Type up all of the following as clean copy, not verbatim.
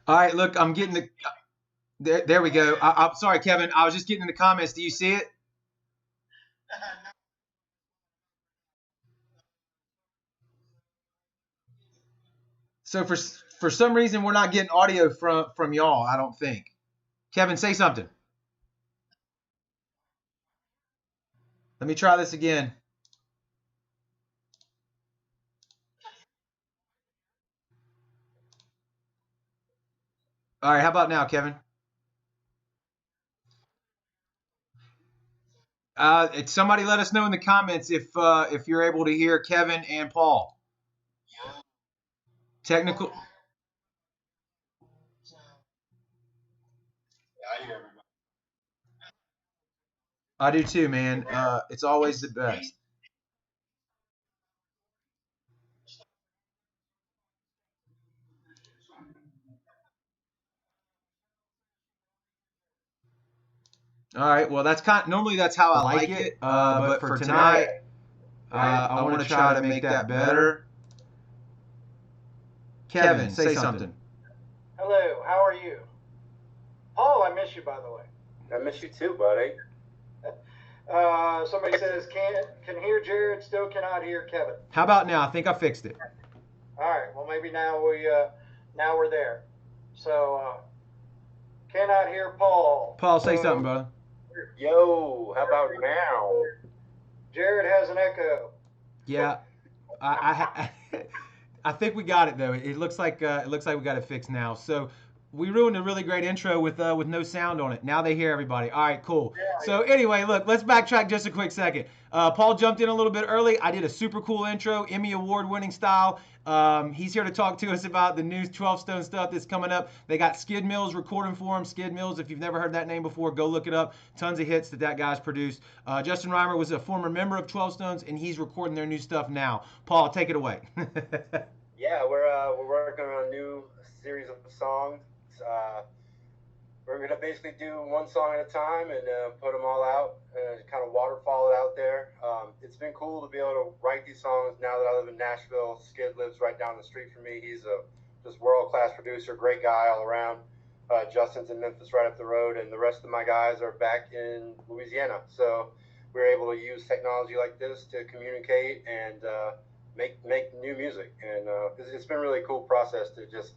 All right, look, I'm getting the there we go. I'm sorry, Kevin. I was just getting in the comments. Do you see it? So for some reason we're not getting audio from y'all. I don't think. Kevin, say something. Let me try this again. All right, how about now, Kevin? It's somebody let us know in the comments if you're able to hear Kevin and Paul. Technical. I do too, man. It's always the best. All right. Well, that's normally that's how I like it. But for tonight, I want to try to make that better. Kevin, say something. Hello, how are you? Paul, I miss you, by the way. I miss you too, buddy. Somebody says can hear Jared, still cannot hear Kevin. How about now? I think I fixed it. All right, well maybe now we're there. So cannot hear Paul. Paul, say something, brother. Yo, how about now? Jared has an echo. Yeah, I think we got it though. It looks like we got it fixed now. So we ruined a really great intro with no sound on it. Now they hear everybody. All right, cool. So anyway, look, let's backtrack just a quick second. Paul jumped in a little bit early. I did a super cool intro, Emmy Award winning style. He's here to talk to us about the new 12 Stone stuff that's coming up. They got Skid Mills recording for him. Skid Mills, if you've never heard that name before, go look it up. Tons of hits that guy's produced. Justin Reimer was a former member of 12 Stones, and he's recording their new stuff now. Paul, take it away. Yeah, we're working on a new series of songs. We're gonna basically do one song at a time and put them all out, kind of waterfall it out there. It's been cool to be able to write these songs now that I live in Nashville. Skid lives right down the street from me. He's a just world class producer, great guy all around. Justin's in Memphis right up the road, and the rest of my guys are back in Louisiana. So we're able to use technology like this to communicate and make new music. And it's been a really cool process to just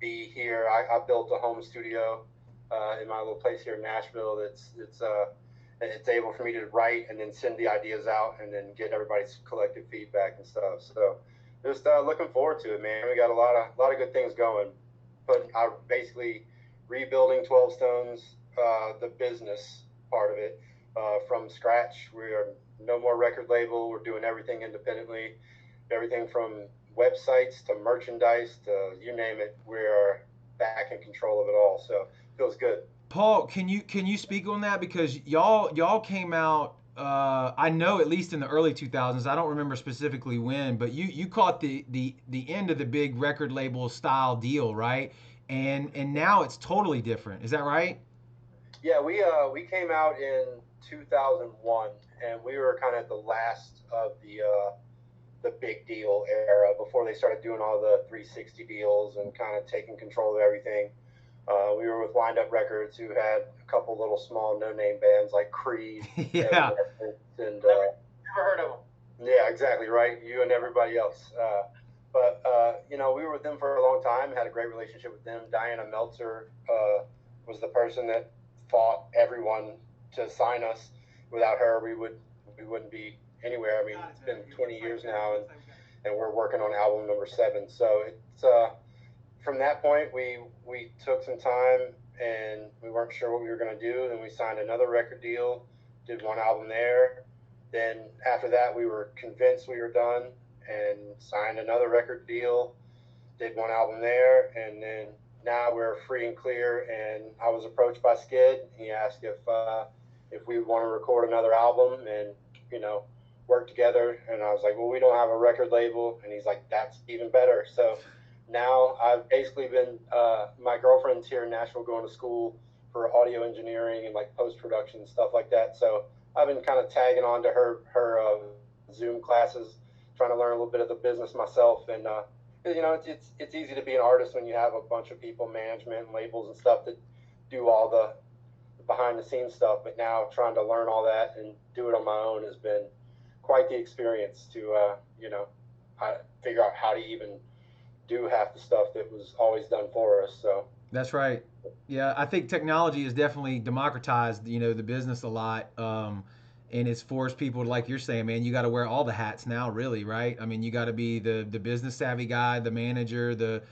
be here. I built a home studio in my little place here in Nashville. It's able for me to write and then send the ideas out and then get everybody's collective feedback and stuff. So just looking forward to it, man. We got a lot of good things going. But I basically rebuilding 12 Stones, the business part of it from scratch. We are no more record label. We're doing everything independently. Everything from websites to merchandise to you name it, we are back in control of it all. So it feels good. Paul, can you speak on that because y'all came out? I know at least in the early 2000s. I don't remember specifically when, but you caught the end of the big record label style deal, right? And now it's totally different. Is that right? Yeah, we came out in 2001, and we were kind of the last of the big deal era before they started doing all the 360 deals and kind of taking control of everything. We were with Wind Up Records, who had a couple little small no-name bands like Creed. Yeah. And Never heard of them. yeah, exactly right. You and everybody else. But we were with them for a long time. Had a great relationship with them. Diana Meltzer was the person that fought everyone to sign us. Without her, we wouldn't be anywhere. I mean, it's been 20 years now, and we're working on album number 7. So it's from that point, we took some time and we weren't sure what we were going to do. Then we signed another record deal, did one album there. Then after that, we were convinced we were done and signed another record deal, did one album there, and then now we're free and clear. And I was approached by Skid. He asked if we want to record another album and work together. And I was like, well, we don't have a record label. And he's like, that's even better. So now I've basically been my girlfriend's here in Nashville going to school for audio engineering and like post-production and stuff like that. So I've been kind of tagging on to her Zoom classes, trying to learn a little bit of the business myself, and You know, it's easy to be an artist when you have a bunch of people, management, and labels, and stuff that do all the behind the scenes stuff. But now trying to learn all that and do it on my own has been quite the experience to figure out how to even do half the stuff that was always done for us. So That's right. Yeah, I think technology has definitely democratized, the business a lot. And it's forced people to, like you're saying, man, you got to wear all the hats now, really, right? I mean, you got to be the business savvy guy, the manager, the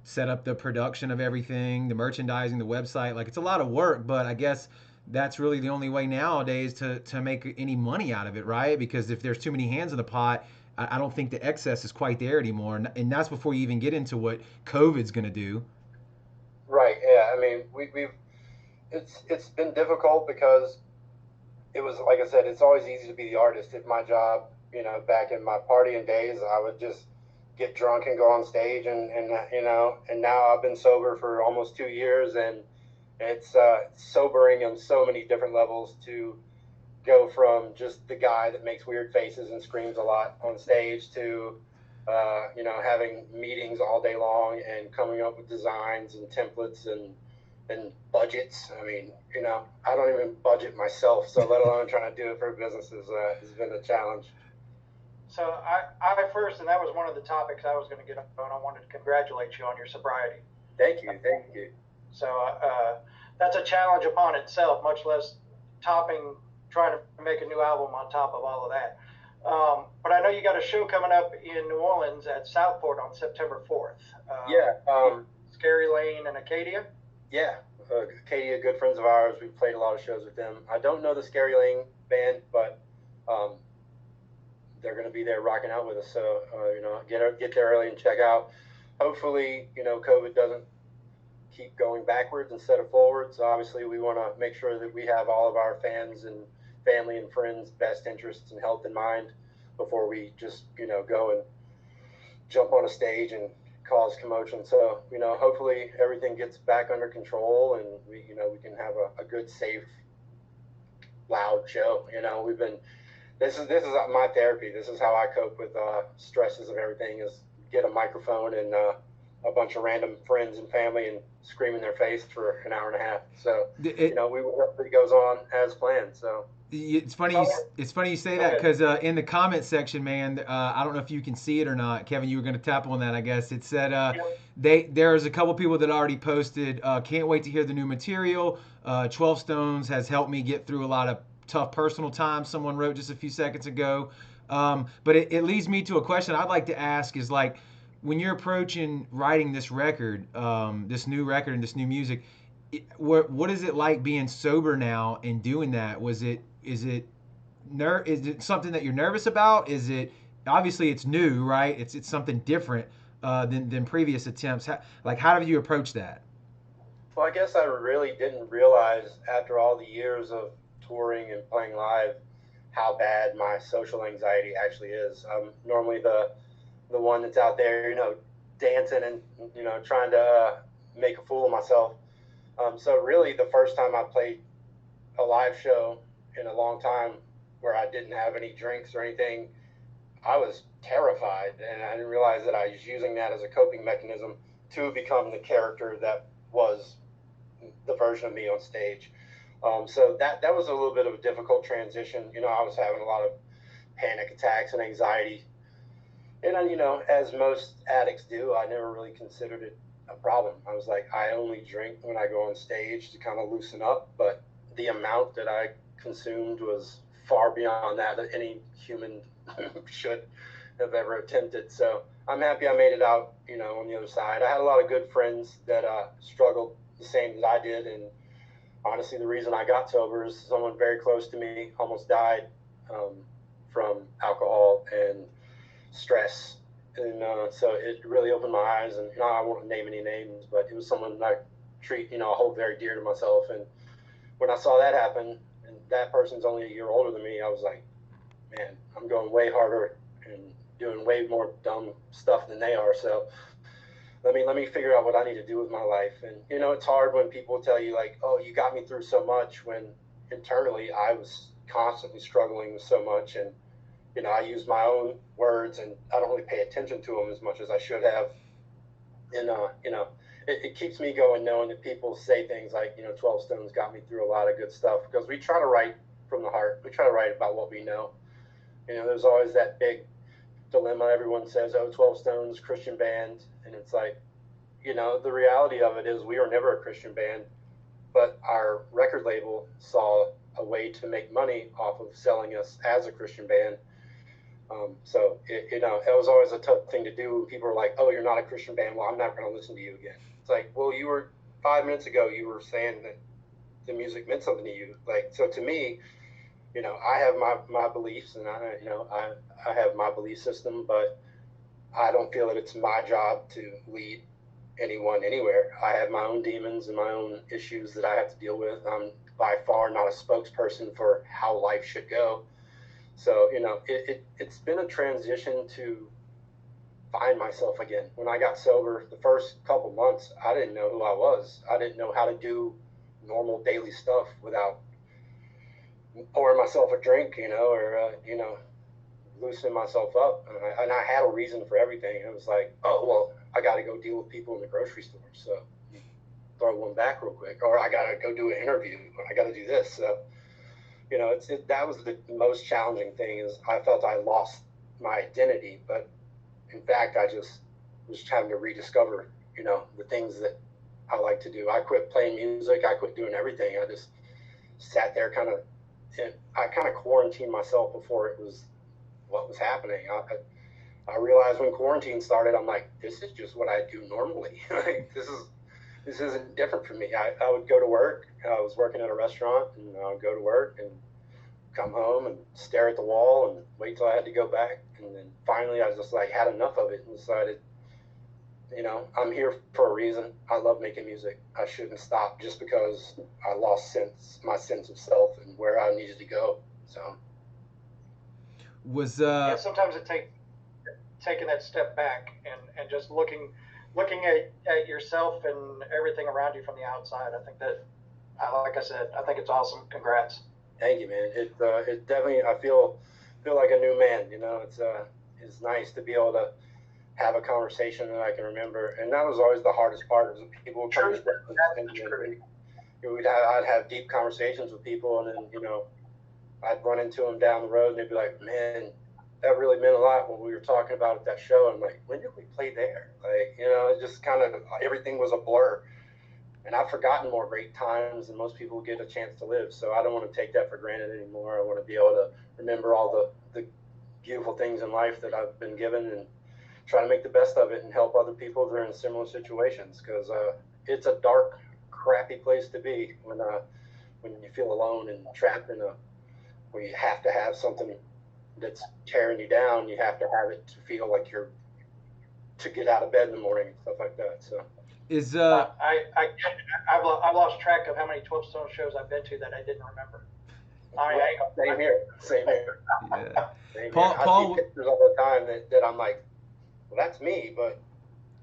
set up the production of everything, the merchandising, the website. Like, it's a lot of work, but I guess that's really the only way nowadays to make any money out of it, right? Because if there's too many hands in the pot, I don't think the excess is quite there anymore. And that's before you even get into what COVID's going to do. right, yeah. I mean, we've it's been difficult because it was like I said, it's always easy to be the artist. If my job, back in my partying days, I would just get drunk and go on stage, and now I've been sober for almost 2 years, and it's sobering on so many different levels to go from just the guy that makes weird faces and screams a lot on stage to having meetings all day long and coming up with designs and templates and budgets. I mean, I don't even budget myself, so let alone trying to do it for businesses has been a challenge. So I first, and that was one of the topics I was going to get on. I wanted to congratulate you on your sobriety. Thank you, thank you. So that's a challenge upon itself, much less trying to make a new album on top of all of that. But I know you got a show coming up in New Orleans at Southport on September 4th. Yeah. Scary Lane and Acadia. Yeah, Acadia, good friends of ours. We've played a lot of shows with them. I don't know the Scary Lane band, but they're going to be there rocking out with us. So get there early and check out. Hopefully, COVID doesn't keep going backwards instead of forwards. So obviously, we want to make sure that we have all of our fans and family and friends' best interests and health in mind before we just go and jump on a stage and cause commotion. So hopefully everything gets back under control and we can have a good, safe, loud show. We've been this is my therapy. This is how I cope with stresses of everything, is get a microphone and a bunch of random friends and family and scream in their face for an hour and a half. So it goes on as planned. So it's funny. It's funny you say that because in the comment section, man, I don't know if you can see it or not. Kevin, you were going to tap on that, I guess. It said there's a couple people that already posted. Can't wait to hear the new material. 12 Stones has helped me get through a lot of tough personal times. Someone wrote just a few seconds ago. But it leads me to a question I'd like to ask is like, when you're approaching writing this record, this new record and this new music, what is it like being sober now and doing that? Is it something that you're nervous about? Is it, obviously it's new, right? It's something different than previous attempts. How have you approached that? Well, I guess I really didn't realize after all the years of touring and playing live how bad my social anxiety actually is. I'm normally the one that's out there, dancing and trying to make a fool of myself. So really, the first time I played a live show in a long time where I didn't have any drinks or anything, I was terrified, and I didn't realize that I was using that as a coping mechanism to become the character that was the version of me on stage. So that was a little bit of a difficult transition. I was having a lot of panic attacks and anxiety. And, as most addicts do, I never really considered it a problem. I was like, I only drink when I go on stage to kind of loosen up. But the amount that I consumed was far beyond that any human should have ever attempted. So I'm happy I made it out, on the other side. I had a lot of good friends that struggled the same as I did. And honestly, the reason I got sober is someone very close to me almost died from alcohol and stress. And so it really opened my eyes. And I won't name any names, but it was someone I treat, I hold very dear to myself. And when I saw that happen, and that person's only a year older than me, I was like, man, I'm going way harder and doing way more dumb stuff than they are. So let me figure out what I need to do with my life. And it's hard when people tell you like, oh, you got me through so much, when internally I was constantly struggling with so much. And I use my own words, and I don't really pay attention to them as much as I should have. And it keeps me going knowing that people say things like, 12 Stones got me through a lot of good stuff, because we try to write from the heart. We try to write about what we know. There's always that big dilemma. Everyone says, oh, 12 Stones, Christian band. And it's like, the reality of it is we were never a Christian band, but our record label saw a way to make money off of selling us as a Christian band. So it was always a tough thing to do. People are like, "Oh, you're not a Christian band. Well, I'm not going to listen to you again." It's like, well, you were 5 minutes ago. You were saying that the music meant something to you. Like, so to me, I have my beliefs, and I have my belief system, but I don't feel that it's my job to lead anyone anywhere. I have my own demons and my own issues that I have to deal with. I'm by far not a spokesperson for how life should go. So, it's been a transition to find myself again. When I got sober, the first couple months, I didn't know who I was. I didn't know how to do normal daily stuff without pouring myself a drink, or, loosening myself up. And I had a reason for everything. It was like, oh, well, I got to go deal with people in the grocery store. So throw one back real quick. Or I got to go do an interview. Or I got to do this. So, that was the most challenging thing, is I felt I lost my identity. But in fact, I just was having to rediscover, the things that I like to do. I quit playing music. I quit doing everything. I just sat there I kind of quarantined myself before it was what was happening. I realized when quarantine started, I'm like, this is just what I do normally. Like, this isn't different for me. I would go to work. I was working at a restaurant, and I would go to work and come home and stare at the wall and wait till I had to go back. And then finally, I just like had enough of it and decided, I'm here for a reason. I love making music. I shouldn't stop just because I lost my sense of self and where I needed to go. So yeah, sometimes it takes taking that step back and just looking at yourself and everything around you from the outside. I think that, like I said, I think it's awesome. Congrats. Thank you, man. It definitely, I feel like a new man. It's nice to be able to have a conversation that I can remember. And that was always the hardest part, is people would come I'd have deep conversations with people, and then, I'd run into them down the road, and they'd be like, man, that really meant a lot when we were talking about at that show. I'm like, when did we play there? Like, it just kind of, everything was a blur. And I've forgotten more great times than most people get a chance to live. So I don't want to take that for granted anymore. I want to be able to remember all the beautiful things in life that I've been given, and try to make the best of it and help other people that are in similar situations. Because it's a dark, crappy place to be when you feel alone and trapped where you have to have something that's tearing you down. You have to have it to feel like you're to get out of bed in the morning and stuff like that. So I've lost track of how many 12 Stone shows I've been to that I didn't remember. Same here. Yeah. Same Paul, here. I see pictures all the time that I'm like, well, that's me, but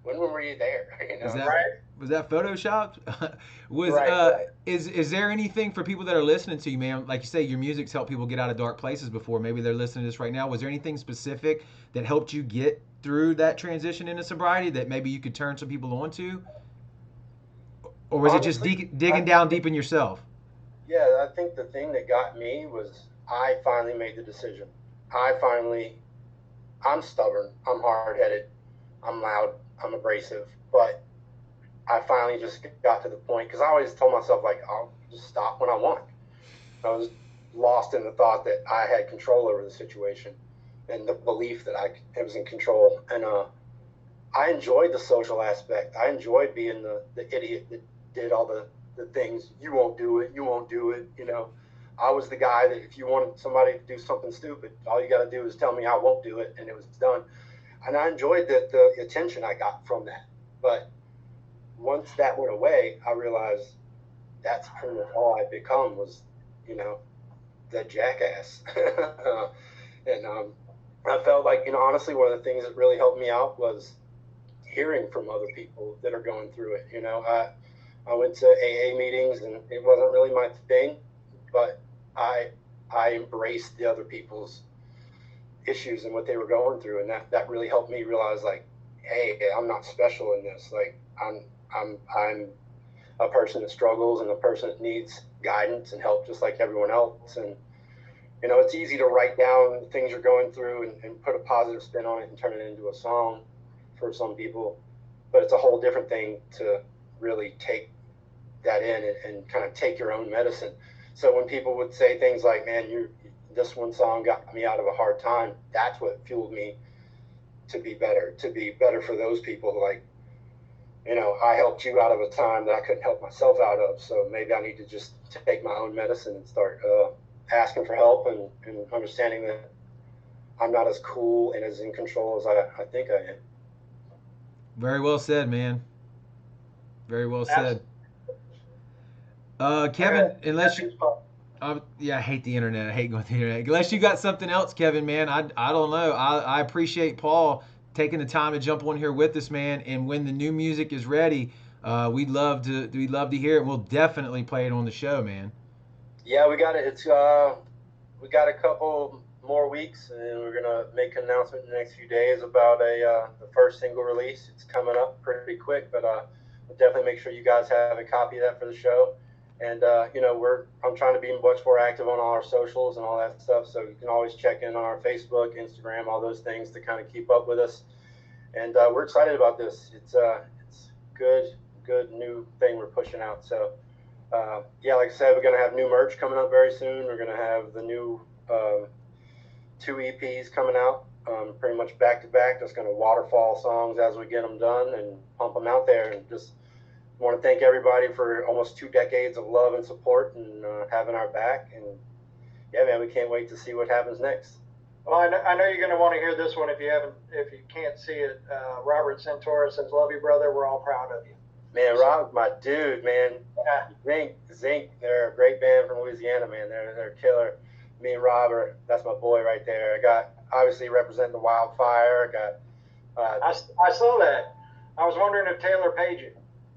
when were you there? Was that photoshopped? Is there anything for people that are listening to you, man? Like you say, your music's helped people get out of dark places before. Maybe they're listening to this right now. Was there anything specific that helped you get through that transition into sobriety that maybe you could turn some people onto? Or was Honestly, it just digging down deep in yourself? Yeah, I think the thing that got me was I finally made the decision. I'm stubborn, I'm hard-headed, I'm loud, I'm abrasive, but I finally just got to the point, because I always told myself, like, I'll just stop when I want. I was lost in the thought that I had control over the situation, and the belief that I was in control. And I enjoyed the social aspect. I enjoyed being the idiot that did all the things. You won't do it. I was the guy that if you wanted somebody to do something stupid, all you got to do is tell me I won't do it, and it was done. And I enjoyed the attention I got from that. But once that went away, I realized that's pretty much all I'd become was, the jackass. And I felt like, honestly, one of the things that really helped me out was hearing from other people that are going through it. I went to AA meetings, and it wasn't really my thing, but I embraced the other people's issues and what they were going through, and that really helped me realize, like, hey, I'm not special in this. Like, I'm a person that struggles and a person that needs guidance and help just like everyone else. And you know, it's easy to write down things you're going through and put a positive spin on it and turn it into a song for some people, but it's a whole different thing to really take that in and kind of take your own medicine. So when people would say things like, man, this one song got me out of a hard time, that's what fueled me to be better for those people. Like, you know, I helped you out of a time that I couldn't help myself out of, so maybe I need to just take my own medicine and start asking for help and understanding that I'm not as cool and as in control as I think I am. Very well said, man. Very well said. Kevin, unless you, yeah, I hate the internet. I hate going to the internet. Unless you got something else, Kevin, man, I don't know. I appreciate Paul taking the time to jump on here with us, man. And when the new music is ready, we'd love to hear it. We'll definitely play it on the show, man. Yeah, we got it. We got a couple more weeks, and we're gonna make an announcement in the next few days about the first single release. It's coming up pretty quick, but we'll definitely make sure you guys have a copy of that for the show. And you know, I'm trying to be much more active on all our socials and all that stuff, so you can always check in on our Facebook, Instagram, all those things to kind of keep up with us. And we're excited about this. It's good new thing we're pushing out. So yeah, like I said, we're gonna have new merch coming up very soon. We're gonna have the new 2 EPs coming out, pretty much back to back. Just gonna waterfall songs as we get them done and pump them out there. And just want to thank everybody for almost 2 decades of love and support and having our back. And yeah, man, we can't wait to see what happens next. Well, I know you're going to want to hear this one if you can't see it. Robert Santora says, "Love you, brother. We're all proud of you." Man, Rob's my dude, man. Yeah. Zinc, they're a great band from Louisiana, man. They're killer. Me and Robert, that's my boy right there. I got obviously representing the Wildfire. I saw that. I was wondering if Taylor paid you.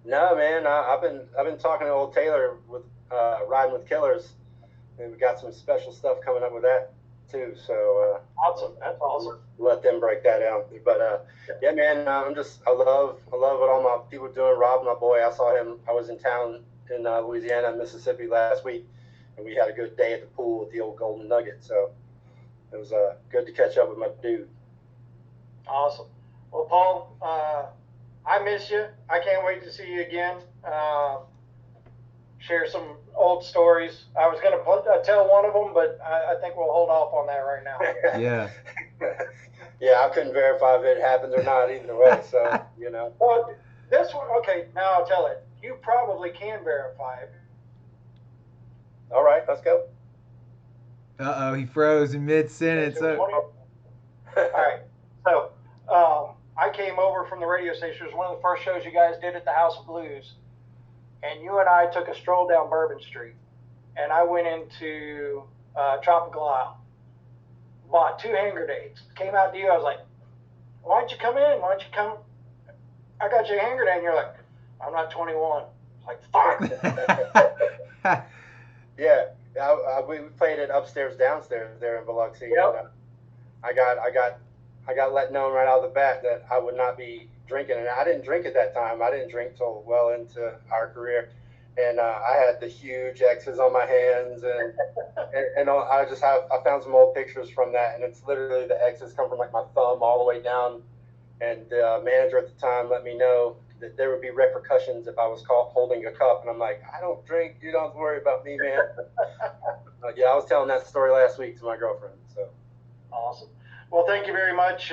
No, man. I've been talking to old Taylor with Riding with Killers, and we got some special stuff coming up with that too. So awesome. That's awesome. Let them break that out. But yeah, man. I love what all my people are doing. Rob, my boy. I saw him. I was in town in Louisiana, Mississippi last week, and we had a good day at the pool with the old Golden Nugget. So it was good to catch up with my dude. Awesome. Well, Paul, I miss you. I can't wait to see you again. Share some old stories. I was going to tell one of them, but I think we'll hold off on that right now. Yeah. Yeah, I couldn't verify if it happened or not either way, so, you know. Well, this one, okay, now I'll tell it. You probably can verify it. All right, let's go. Uh-oh, he froze in mid-sentence. All right, so I came over from the radio station. It was one of the first shows you guys did at the House of Blues. And you and I took a stroll down Bourbon Street. And I went into Tropical Isle. Bought 2 hand grenades. Came out to you. I was like, why don't you come in? Why don't you come? I got you a hand grenade. And you're like, I'm not 21. Like, fuck. Yeah. We played it upstairs, downstairs there in Biloxi. Yep. And, I got let known right out of the bat that I would not be drinking, and I didn't drink at that time. I didn't drink till well into our career, and I had the huge X's on my hands, and I found some old pictures from that, and it's literally the X's come from like my thumb all the way down, and the manager at the time let me know that there would be repercussions if I was caught holding a cup, and I'm like, I don't drink. You don't have to worry about me, man. Yeah, I was telling that story last week to my girlfriend. So awesome. Well, thank you very much.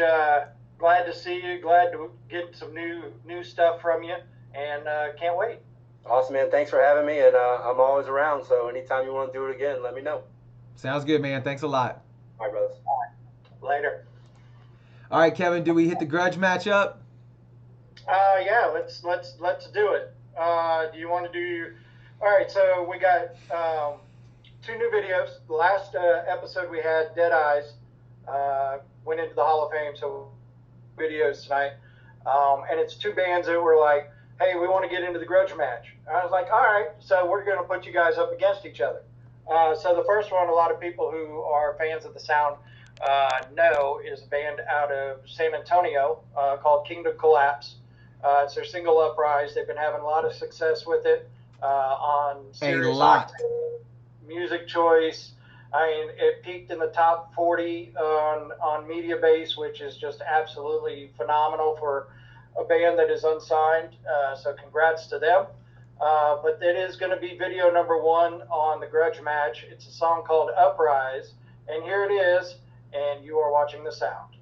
Glad to see you. Glad to get some new stuff from you, and can't wait. Awesome, man. Thanks for having me, and I'm always around. So anytime you want to do it again, let me know. Sounds good, man. Thanks a lot. All right, brothers. All right. Later. All right, Kevin. Do we hit the grudge match up? Yeah. Let's do it. Do you want to do? All right. So we got 2 new videos. The last episode we had Dead Eyes. Went into the Hall of Fame, so videos tonight. And it's 2 bands that were like, hey, we want to get into the grudge match. I was like, all right, so we're going to put you guys up against each other. So the first one, a lot of people who are fans of the sound know is a band out of San Antonio called Kingdom Collapse. It's their single Uprise. They've been having a lot of success with it on Sirius Music Choice. I mean, it peaked in the top 40 on Media Base, which is just absolutely phenomenal for a band that is unsigned. So congrats to them. But it is going to be video number 1 on the Grudge Match. It's a song called Uprise. And here it is, and you are watching The Sound.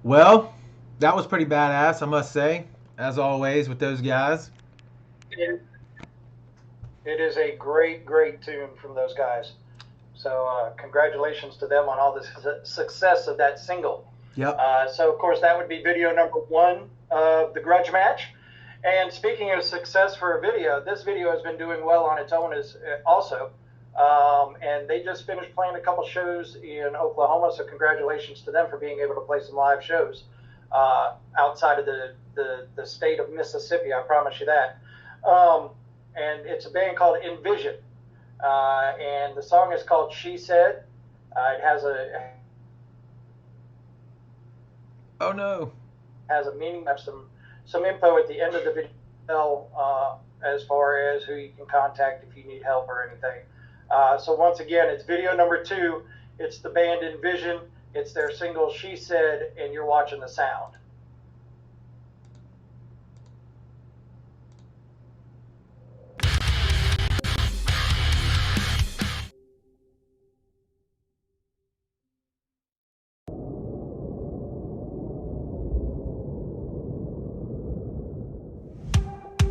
Well, that was pretty badass, I must say, as always with those guys. It is a great, great tune from those guys. So congratulations to them on all the success of that single. Yep. So, of course, that would be video number 1 of the Grudge Match. And speaking of success for a video, this video has been doing well on its own as also. And they just finished playing a couple shows in Oklahoma, so congratulations to them for being able to play some live shows outside of the state of Mississippi, I promise you that. And it's a band called NVision, and the song is called She Said. It has a oh no, has a meaning. Have some info at the end of the video as far as who you can contact if you need help or anything. So once again, it's video number 2. It's the band NVision. It's their single She Said, and you're watching The Sound.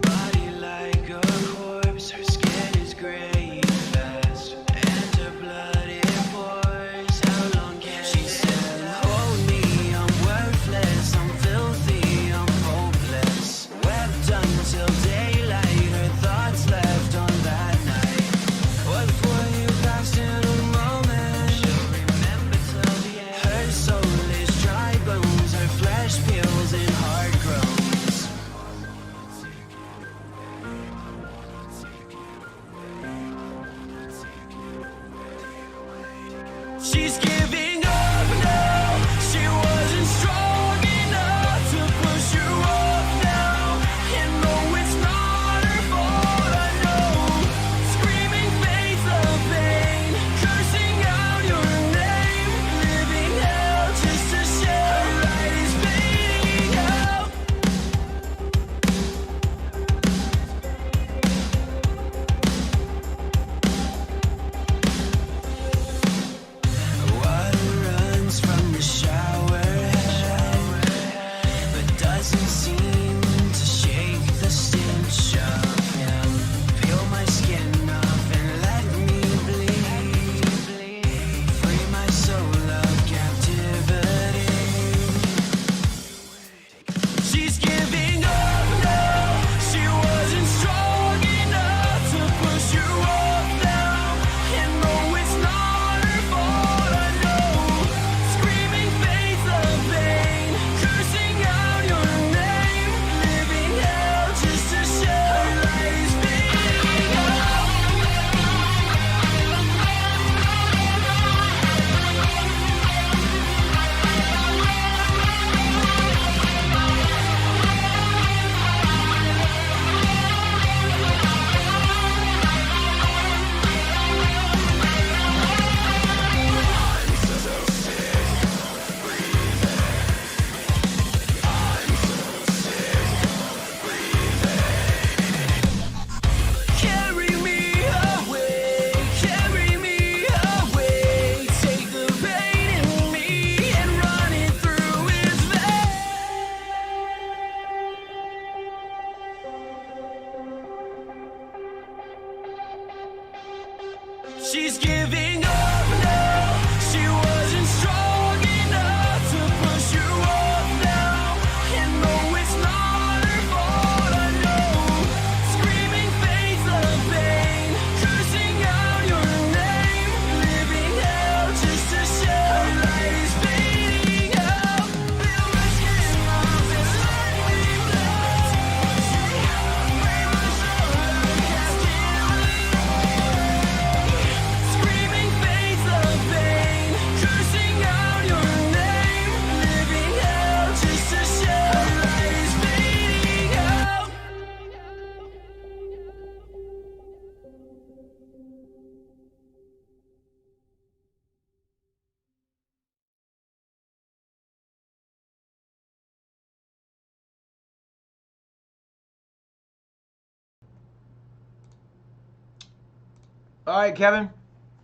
Body like a corpse, her skin is gray and fat. All right, Kevin.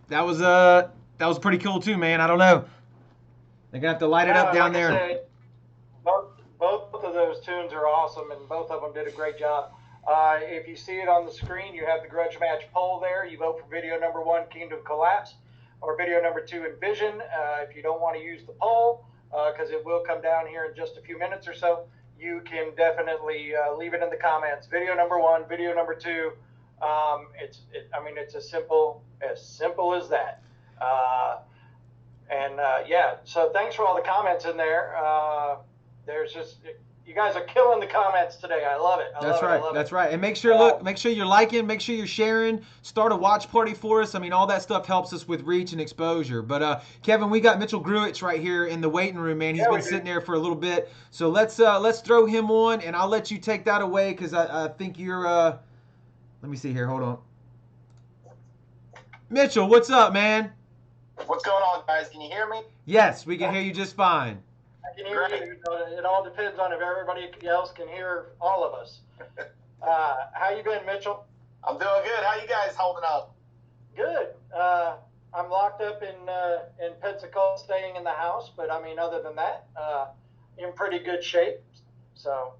That was pretty cool too, man. I don't know. They're gonna have to light it up No, down like I there. said, both of those tunes are awesome, and both of them did a great job. If you see it on the screen, you have the Grudge Match poll there. You vote for video number 1, Kingdom Collapse, or video number 2, NVision. If you don't want to use the poll, because it will come down here in just a few minutes or so, you can definitely leave it in the comments. Video number 1, video number 2. I mean, it's as simple as that. Yeah, so thanks for all the comments in there. There's just you guys are killing the comments today. I love it. That's right. I love That's it. right. And make sure make sure you're liking, make sure you're sharing, start a watch party for us. I mean, all that stuff helps us with reach and exposure. But Kevin, we got Mitchell Gruich right here in the waiting room, man. He's been sitting there for a little bit. So let's throw him on, and I'll let you take that away because I think you're let me see here. Hold on. Mitchell, what's up, man? What's going on, guys? Can you hear me? Yes, we can hear you just fine. I can hear you. It all depends on if everybody else can hear all of us. How you been, Mitchell? I'm doing good. How you guys holding up? Good. I'm locked up in Pensacola, staying in the house, but I mean, other than that, in pretty good shape. So,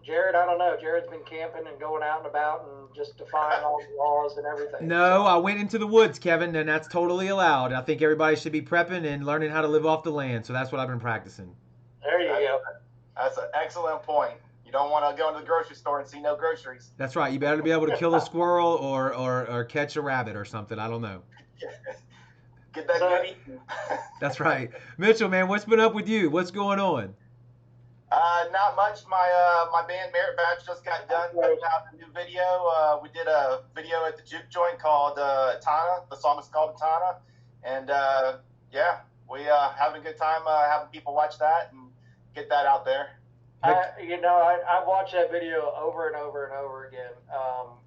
Jared, I don't know. Jared's been camping and going out and about and just defying all the laws and everything. No, I went into the woods, Kevin, and that's totally allowed. I think everybody should be prepping and learning how to live off the land. So that's what I've been practicing. There you go. That's an excellent point. You don't want to go into the grocery store and see no groceries. That's right. You better be able to kill a squirrel or catch a rabbit or something. I don't know. Get that good eating. That's right. Mitchell, man, what's been up with you? What's going on? Not much. My band Merit Badge just got done putting out a new video. We did a video at the juke joint called Tana. The song is called Tana, and yeah, we having a good time having people watch that and get that out there. I've watched that video over and over and over again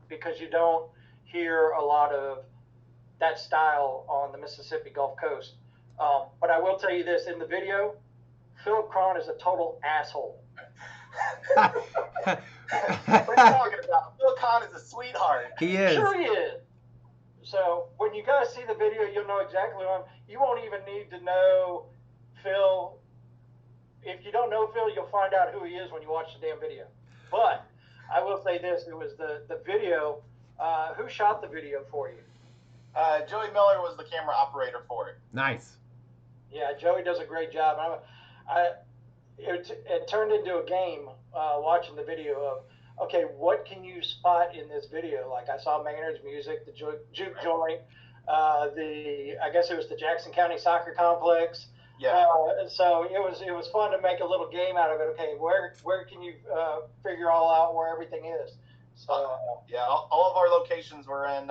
because you don't hear a lot of that style on the Mississippi Gulf Coast. But I will tell you this, in the video, Philip Cron is a total asshole. What are you talking about? Phil Cron is a sweetheart. He is. Sure he is. So when you guys see the video, you'll know exactly what you won't even need to know Phil. If you don't know Phil, you'll find out who he is when you watch the damn video. But I will say this, it was the video. Who shot the video for you? Joey Miller was the camera operator for it. Nice. Yeah, Joey does a great job. It turned into a game watching the video of, okay, what can you spot in this video? Like I saw Maynard's music, the juke joint, I guess it was the Jackson County Soccer Complex. Yeah. So it was fun to make a little game out of it. Okay, where can you figure all out where everything is? So yeah, all of our locations were in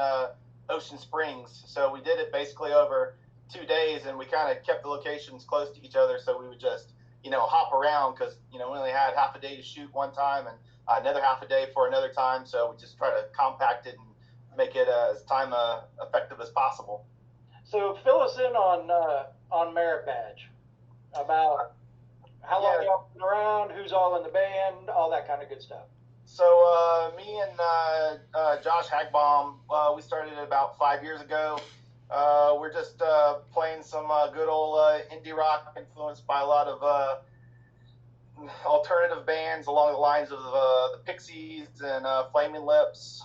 Ocean Springs, so we did it basically over 2 days, and we kind of kept the locations close to each other, so we would just hop around because we only had half a day to shoot one time and another half a day for another time, so we just try to compact it and make it as time effective as possible. So fill us in on Merit Badge, about how long y'all been around, who's all in the band, all that kind of good stuff. So me and Josh Hagbaum, we started about 5 years ago. We're just playing some good old indie rock influenced by a lot of alternative bands along the lines of the Pixies and Flaming Lips.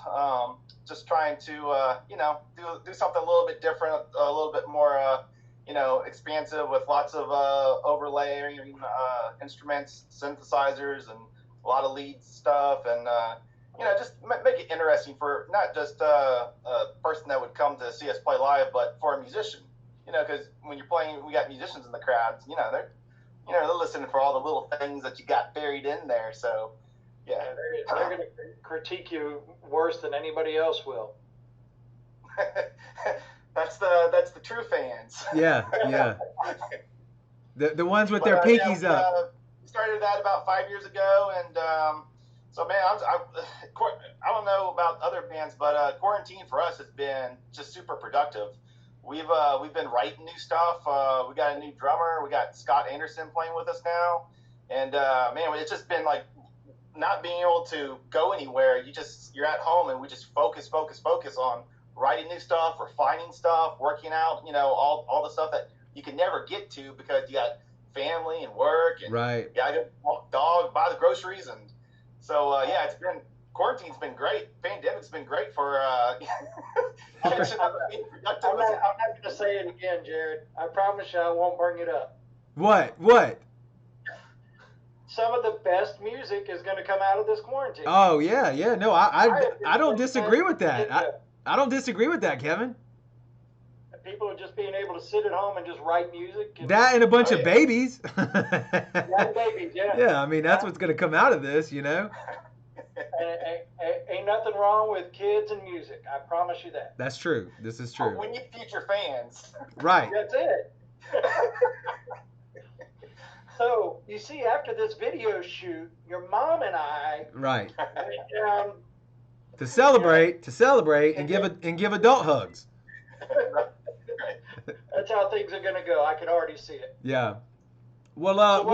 Just trying to do something a little bit different, a little bit more expansive with lots of overlaying instruments, synthesizers, and a lot of lead stuff, and just make it interesting for not just a person that would come to see us play live, but for a musician. Because when you're playing, we got musicians in the crowds. They're listening for all the little things that you got buried in there. So yeah, they're going to critique you worse than anybody else will. That's the true fans. Yeah. The ones with their pinkies up. We started that about 5 years ago, and so man, I don't know about other bands, but quarantine for us has been just super productive. We've been writing new stuff. We got a new drummer. We got Scott Anderson playing with us now, and man, it's just been like not being able to go anywhere. You're at home, and we just focus on writing new stuff, refining stuff, working out, all the stuff that you can never get to because you got family and work and right. you gotta go walk the dog, buy the groceries, and so quarantine's been great. Pandemic's been great for catching up and being productive. I'm not going to say it again, Jared. I promise you I won't bring it up. What? Some of the best music is going to come out of this quarantine. Oh yeah. No, I don't disagree with that. I don't disagree with that, Kevin. People are just being able to sit at home and just write music. That and a bunch of babies. Babies, yeah. Yeah, I mean that's what's going to come out of this, And ain't nothing wrong with kids and music. I promise you that. That's true. This is true. We need future fans. Right. That's it. So, you see, after this video shoot, your mom and I right went down to celebrate and give adult hugs. That's how things are going to go. I can already see it. Yeah. Well, so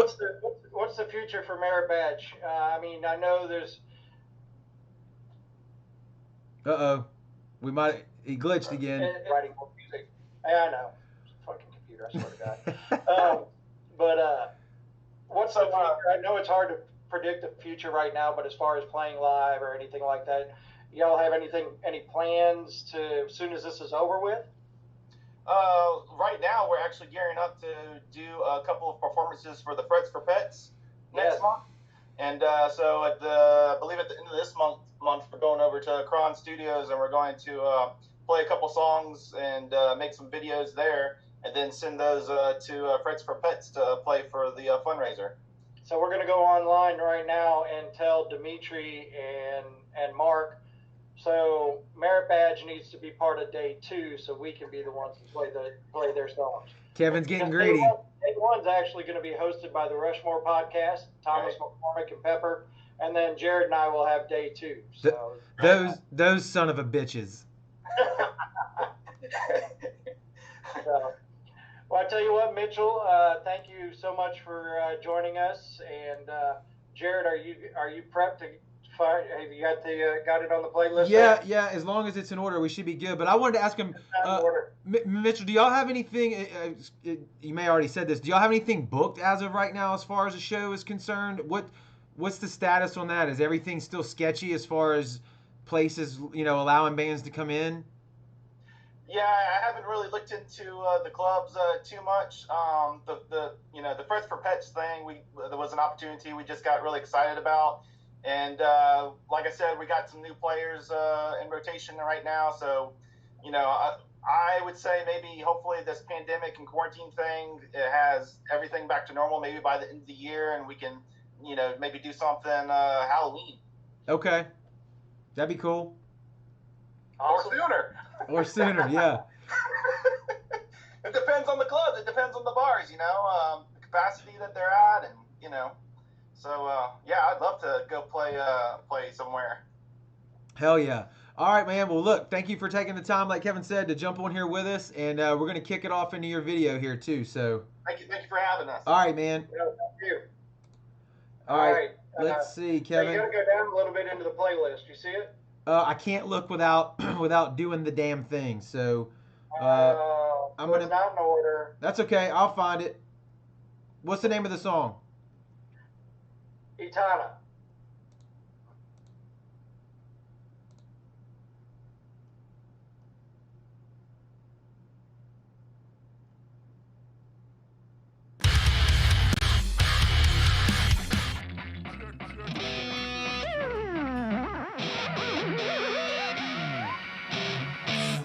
what's the future for Merit Badge? I mean, I know there's. He glitched again. Writing more music. I know. Fucking computer, I swear to God. But what's the future? I know it's hard to predict the future right now, but as far as playing live or anything like that, y'all have any plans to, as soon as this is over with? Right now, we're actually gearing up to do a couple of performances for the Frets for Pets next month. And so I believe at the end of this month, we're going over to Cron Studios and we're going to play a couple songs and make some videos there, and then send those to Frets for Pets to play for the fundraiser. So we're going to go online right now and tell Dimitri and Mark. So Merit Badge needs to be part of day 2, so we can be the ones to play their songs. Kevin's getting greedy. Day 1's actually going to be hosted by the Rushmore podcast, Thomas McCormick and Pepper, and then Jared and I will have day 2. So those son of a bitches. Well, I tell you what, Mitchell, thank you so much for joining us. And Jared, are you prepped to? Have you got it on the playlist? Yeah. As long as it's in order, we should be good. But I wanted to ask him, Mitchell, do y'all have anything? You may already said this. Do y'all have anything booked as of right now, as far as the show is concerned? What's the status on that? Is everything still sketchy as far as places, allowing bands to come in? Yeah, I haven't really looked into the clubs too much. The Frets for Pets thing, there was an opportunity we just got really excited about. And like I said, we got some new players in rotation right now. So, I would say maybe hopefully this pandemic and quarantine thing, it has everything back to normal maybe by the end of the year, and we can, maybe do something Halloween. Okay. That'd be cool. Awesome. Or sooner, yeah. It depends on the clubs. It depends on the bars, the capacity that they're at, and, So, I'd love to go play somewhere. Hell yeah. All right, man. Well, look, thank you for taking the time, like Kevin said, to jump on here with us. And we're going to kick it off into your video here, too. So Thank you for having us. All right, man. Yeah, thank you. All right. Let's see, Kevin. You got to go down a little bit into the playlist. You see it? I can't look without doing the damn thing. So I'm going to... It's not in order. That's okay. I'll find it. What's the name of the song? Itana.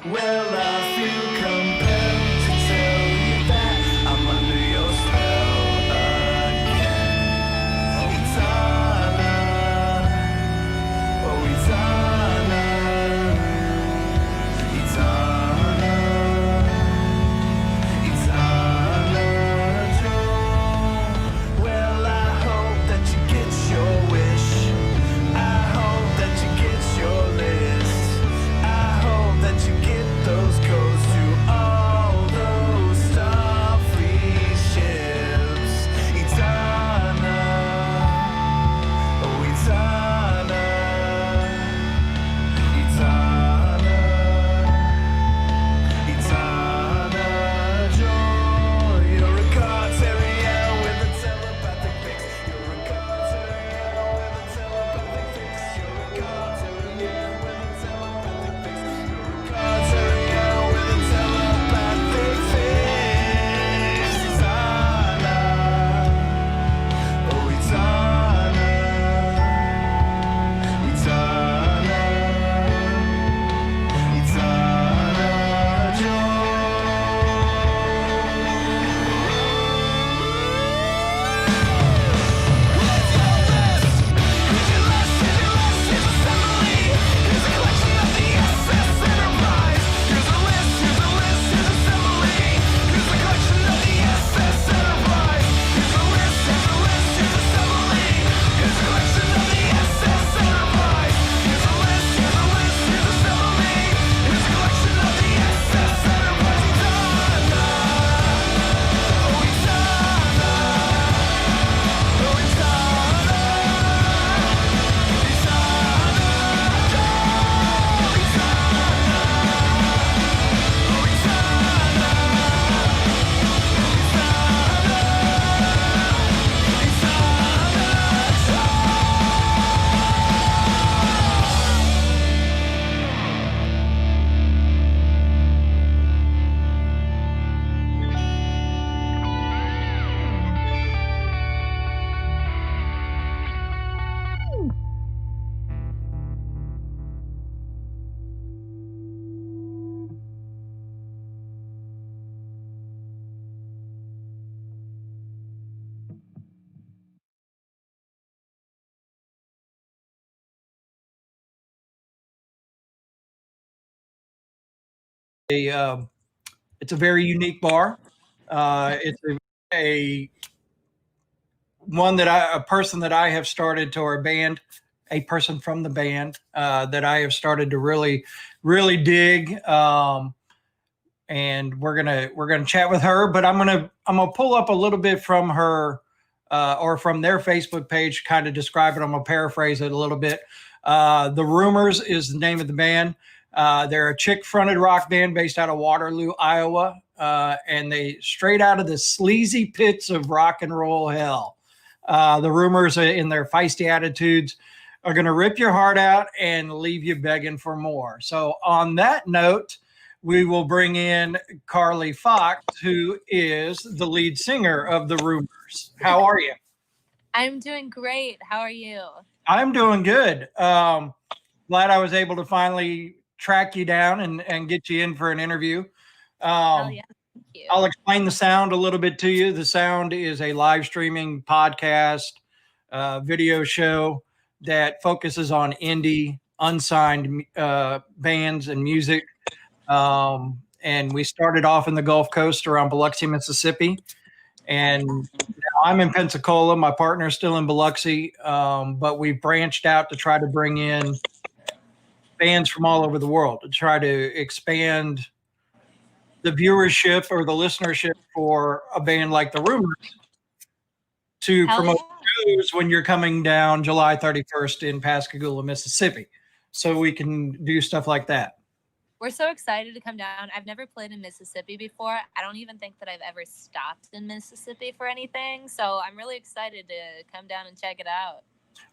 Well, I feel compelled to tell you that I'm under your spell again. It's all it's a very unique bar. It's a a person that I have started to our band, a person from the band that I have started to really dig. And we're gonna chat with her, but I'm gonna pull up a little bit from her or from their Facebook page, kind of describe it. I'm gonna paraphrase it a little bit. The Rumours is the name of the band. They're a chick-fronted rock band based out of Waterloo, Iowa, and they straight out of the sleazy pits of rock and roll hell. The Rumours, in their feisty attitudes, are going to rip your heart out and leave you begging for more. So on that note, we will bring in Carly Fox, who is the lead singer of the Rumours. How are you? I'm doing great. How are you? I'm doing good. Glad I was able to finally track you down and get you in for an interview. Hell yeah. Thank you. I'll explain the sound a little bit to you. The sound is a live streaming podcast, video show that focuses on indie, unsigned bands and music. And we started off in the Gulf Coast around Biloxi, Mississippi. And now I'm in Pensacola. My partner's still in Biloxi. But we branched out to try to bring in bands from all over the world to try to expand the viewership or the listenership for a band like the Rumours to promote shows when you're coming down July 31st in Pascagoula, Mississippi. So we can do stuff like that. We're so excited to come down. I've never played in Mississippi before. I don't even think that I've ever stopped in Mississippi for anything. So I'm really excited to come down and check it out.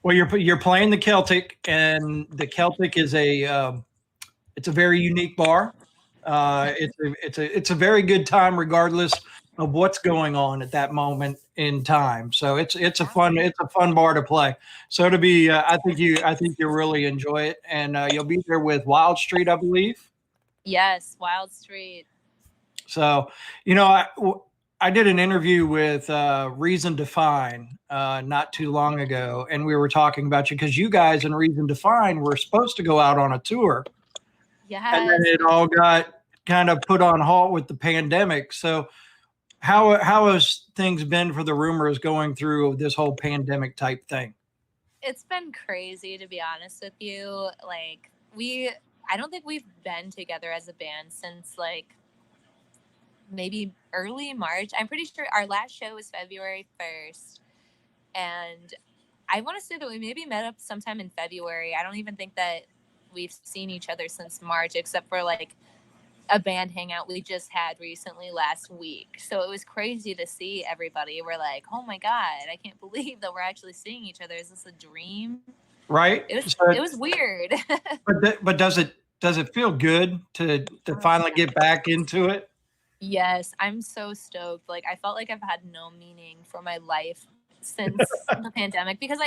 Well, you're playing the Celtic, and the Celtic is it's a very unique bar. It's a very good time, regardless of what's going on at that moment in time. So it's a fun bar to play. So to be, I think you'll really enjoy it, and you'll be there with Wild Street, I believe. Yes, Wild Street. So, I did an interview with Reason Define not too long ago, and we were talking about you because you guys in Reason Define were supposed to go out on a tour. Yes. And then it all got kind of put on halt with the pandemic. So how has things been for the Rumours going through this whole pandemic type thing? It's been crazy, to be honest with you. Like, I don't think we've been together as a band since like maybe early March. I'm pretty sure our last show was February 1st. And I want to say that we maybe met up sometime in February. I don't even think that we've seen each other since March, except for like a band hangout we just had recently last week. So it was crazy to see everybody. We're like, oh my God, I can't believe that we're actually seeing each other. Is this a dream? Right. It was weird. but does it feel good to finally get back into it? Yes, I'm so stoked. Like, I felt like I've had no meaning for my life since the pandemic, because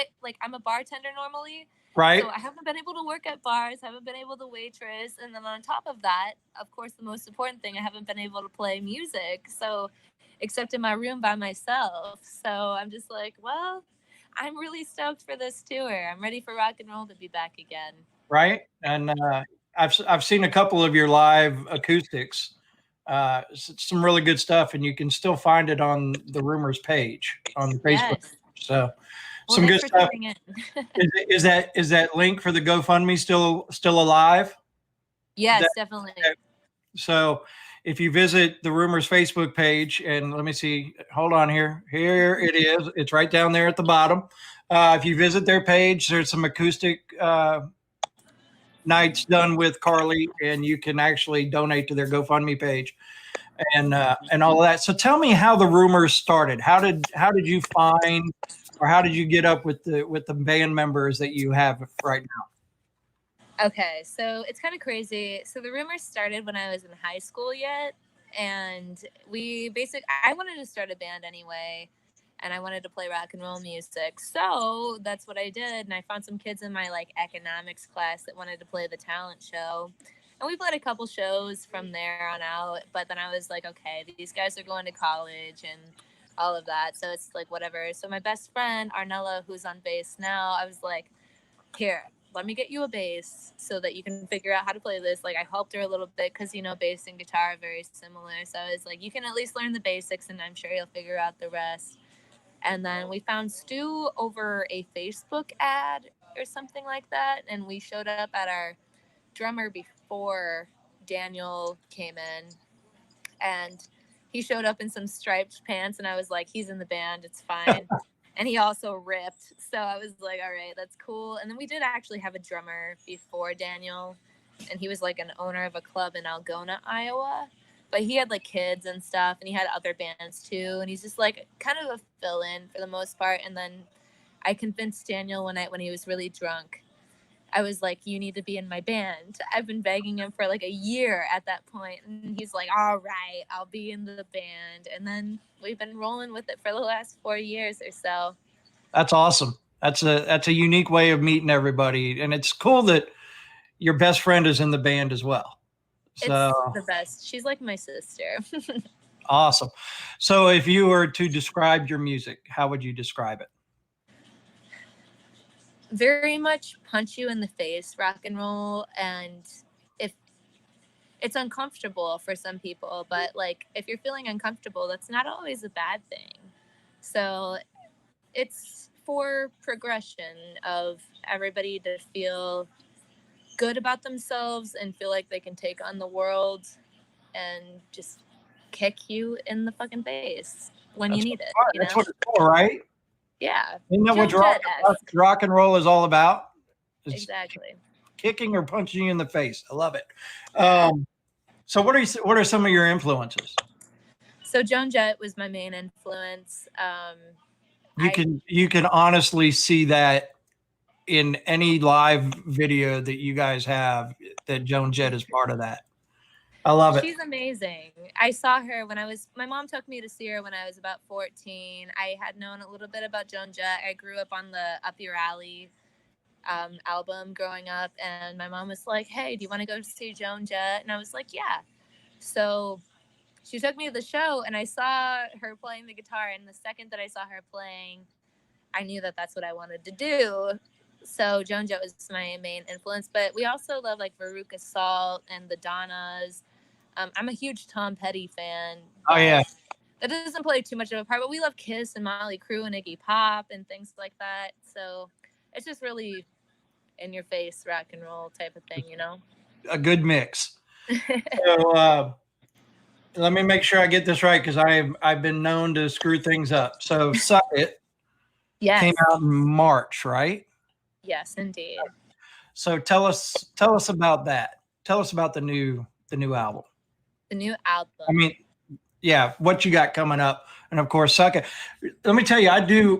I'm a bartender normally. Right. So I haven't been able to work at bars, haven't been able to waitress. And then on top of that, of course, the most important thing, I haven't been able to play music. So except in my room by myself. So I'm just like, well, I'm really stoked for this tour. I'm ready for rock and roll to be back again. Right. And I've seen a couple of your live acoustics, some really good stuff, and you can still find it on the Rumours page on the Facebook. Yes. So Well, some good for stuff. tuning in. Is that link for the GoFundMe still alive? Yes, definitely. So if you visit the Rumours Facebook page, and let me see, hold on here it is. It's right down there at the bottom. If you visit their page, there's some acoustic nights done with Carly, and you can actually donate to their GoFundMe page and all of that. So tell me how the Rumours started. How did you find, or how did you get up with the band members that you have right now? Okay, so it's kind of crazy. So the Rumours started when I was in high school yet, and I wanted to start a band anyway, and I wanted to play rock and roll music. So that's what I did, and I found some kids in my economics class that wanted to play the talent show. And we played a couple shows from there on out, but then I was like, okay, these guys are going to college and all of that, so it's like whatever. So my best friend Arnella, who's on bass now, I was like, here, let me get you a bass so that you can figure out how to play this. Like, I helped her a little bit because, bass and guitar are very similar. So I was like, you can at least learn the basics, and I'm sure you'll figure out the rest. And then we found Stu over a Facebook ad or something like that. And we showed up at our drummer before Daniel came in. And he showed up in some striped pants. And I was like, he's in the band. It's fine. And he also ripped. So I was like, all right, that's cool. And then we did actually have a drummer before Daniel. And he was like an owner of a club in Algona, Iowa. But he had like kids and stuff, and he had other bands too. And he's just like kind of a fill-in for the most part. And then I convinced Daniel one night when he was really drunk. I was like, you need to be in my band. I've been begging him for like a year at that point. And he's like, all right, I'll be in the band. And then we've been rolling with it for the last 4 years or so. That's awesome. That's a unique way of meeting everybody. And it's cool that your best friend is in the band as well. So, it's the best. She's like my sister. Awesome. So if you were to describe your music, how would you describe it? Very much punch you in the face rock and roll. And if it's uncomfortable for some people, but like if you're feeling uncomfortable, that's not always a bad thing. So it's for progression of everybody to feel good about themselves and feel like they can take on the world and just kick you in the fucking face when you need it. That's what it's for, right? Yeah. Isn't that what rock and roll is all about? It's exactly. Kicking or punching you in the face. I love it. So what are some of your influences? So Joan Jett was my main influence. You can honestly see that in any live video that you guys have, that Joan Jett is part of that. I love it. She's amazing. I saw her my mom took me to see her when I was about 14. I had known a little bit about Joan Jett. I grew up on the Up Your Alley album growing up, and my mom was like, hey, do you want to go see Joan Jett? And I was like, yeah. So she took me to the show, and I saw her playing the guitar, and the second that I saw her playing, I knew that that's what I wanted to do. So Joan Jett was my main influence, but we also love like Veruca Salt and the Donnas. I'm a huge Tom Petty fan. Oh yeah. That doesn't play too much of a part, but we love Kiss and Motley Crue and Iggy Pop and things like that. So it's just really in your face rock and roll type of thing, A good mix. So let me make sure I get this right, because I've been known to screw things up. So Suck It came out in March, right? Yes, indeed. So tell us about that. Tell us about the new album. The new album. I mean, yeah, what you got coming up, and of course, Suck It. Let me tell you,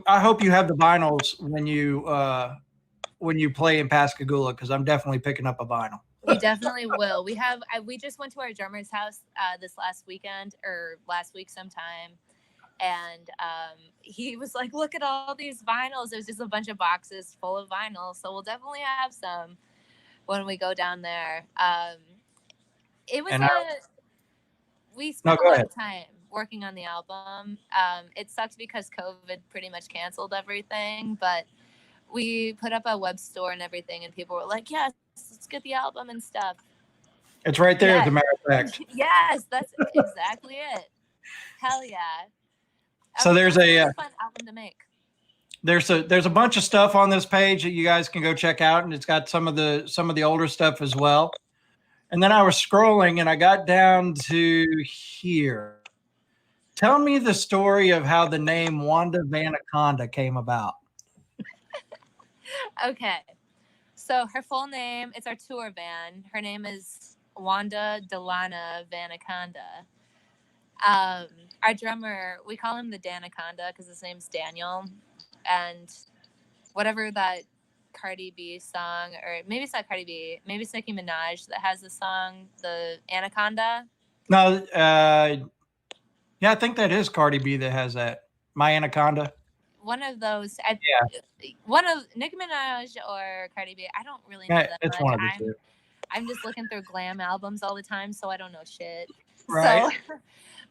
I hope you have the vinyls when you play in Pascagoula, because I'm definitely picking up a vinyl. We definitely will. We just went to our drummer's house this last week sometime. And he was like, look at all these vinyls. There's just a bunch of boxes full of vinyl. So we'll definitely have some when we go down there. We spent a lot of time working on the album. It sucks because COVID pretty much canceled everything, but we put up a web store and everything, and people were like, yes, let's get the album and stuff. It's right there, as a matter of fact. Yes, that's exactly it. Hell yeah. So there's a fun album to make. There's a bunch of stuff on this page that you guys can go check out, and it's got some of the older stuff as well. And then I was scrolling and I got down to here. Tell me the story of how the name Wanda Vanaconda came about. Okay. So her full name, it's our tour band. Her name is Wanda Delana Vanaconda. Our drummer, we call him the Danaconda because his name's Daniel. And whatever that Cardi B song, or maybe it's not Cardi B, maybe it's Nicki Minaj that has the song, the Anaconda. No, yeah, I think that is Cardi B that has that. My Anaconda. One of those. One of Nicki Minaj or Cardi B. I don't really know that it's much. one of the two. I'm just looking through glam albums all the time, so I don't know shit. Right.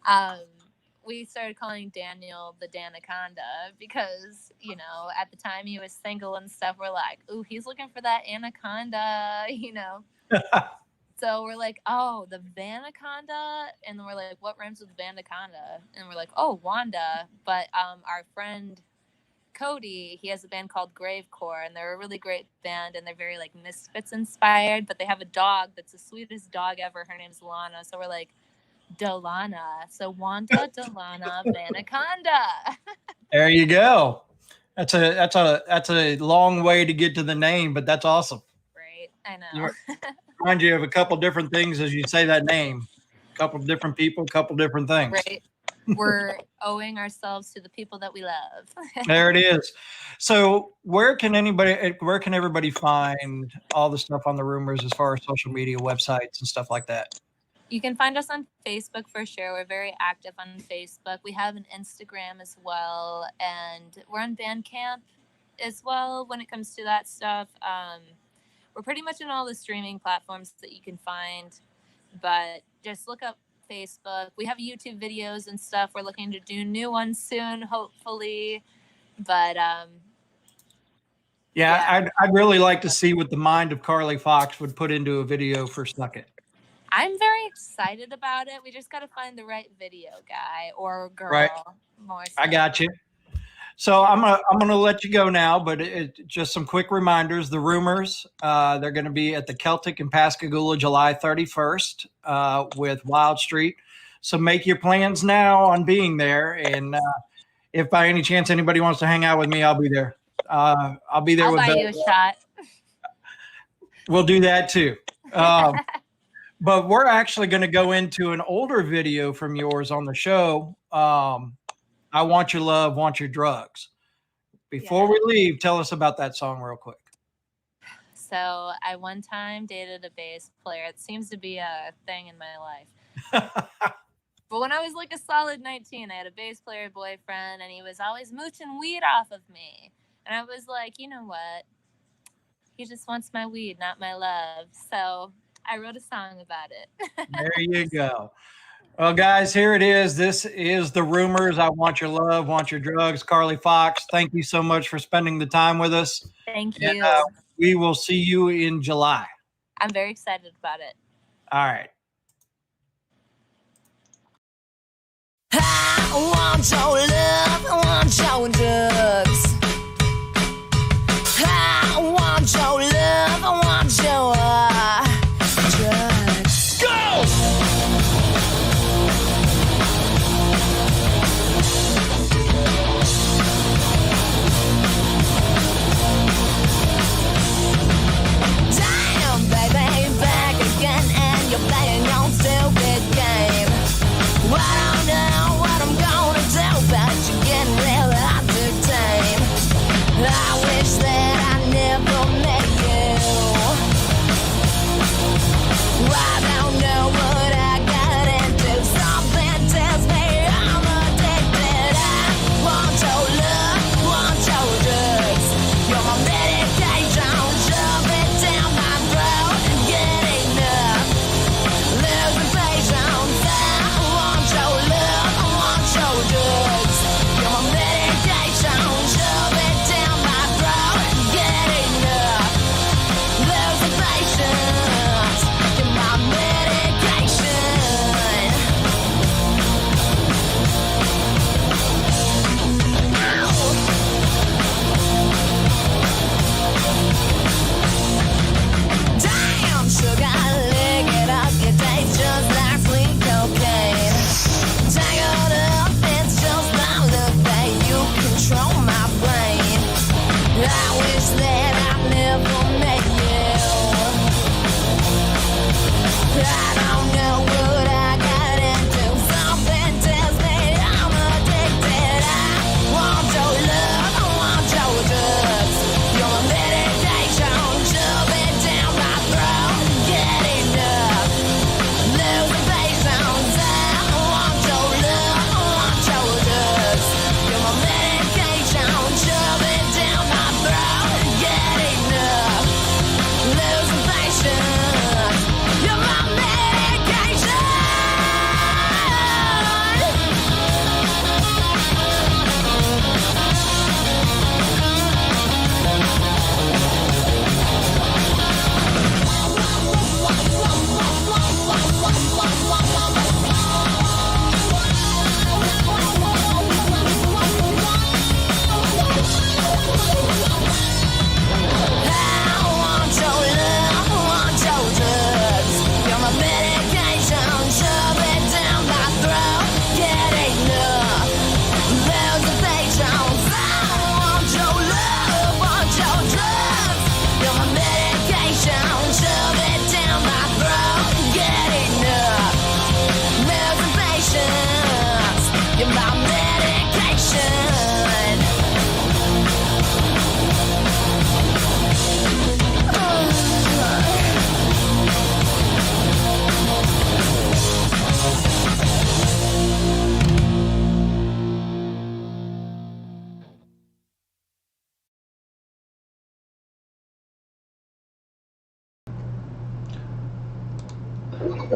So, we started calling Daniel the Danaconda because, you know, at the time he was single and stuff. We're like, ooh, he's looking for that anaconda, you know. So we're like, oh, the Vanaconda, and then we're like, what rhymes with Vanaconda? And we're like, oh, Wanda. But our friend Cody, he has a band called Gravecore, and they're a really great band, and they're very like Misfits inspired. But they have a dog that's the sweetest dog ever. Her name's Lana. So we're like, Delana. So Wanda, Delana, Vanaconda. There you go. That's a long way to get to the name, but that's awesome. Right, I know. Remind you of a couple different things as you say that name. A couple different people, a couple different things. Right. We're owing ourselves to the people that we love. There it is. So where can everybody find all the stuff on the Rumours as far as social media, websites and stuff like that? You can find us on Facebook for sure. We're very active on Facebook. We have an Instagram as well, and we're on Bandcamp as well when it comes to that stuff. We're pretty much in all the streaming platforms that you can find, but just look up Facebook. We have YouTube videos and stuff. We're looking to do new ones soon, hopefully. But yeah. I'd really like to see what the mind of Carly Fox would put into a video for Snuck It. I'm very excited about it. We just got to find the right video guy or girl. Right. More so. I got you. So I'm gonna let you go now, but just some quick reminders. The Rumours, they're going to be at the Celtic in Pascagoula, July 31st, with Wild Street. So make your plans now on being there. And if by any chance anybody wants to hang out with me, I'll be there. I'll be there. I'll buy you a shot. We'll do that too. But we're actually going to go into an older video from yours on the show. I Want Your Love, Want Your Drugs. Before we leave, tell us about that song real quick. So I one time dated a bass player. It seems to be a thing in my life. But when I was like a solid 19, I had a bass player boyfriend, and he was always mooching weed off of me. And I was like, you know what? He just wants my weed, not my love. So I wrote a song about it. There you go. Well, guys, here it is. This is the Rumours. I Want Your Love, Want Your Drugs. Carly Fox, thank you so much for spending the time with us. Thank you. And, we will see you in July. I'm very excited about it. All right. I want your love, I want your drugs. I want your love, I want your drugs. Go! Damn, baby, back again, and you're playing your stupid game. I don't know what I'm gonna do, but you're getting real hard to take.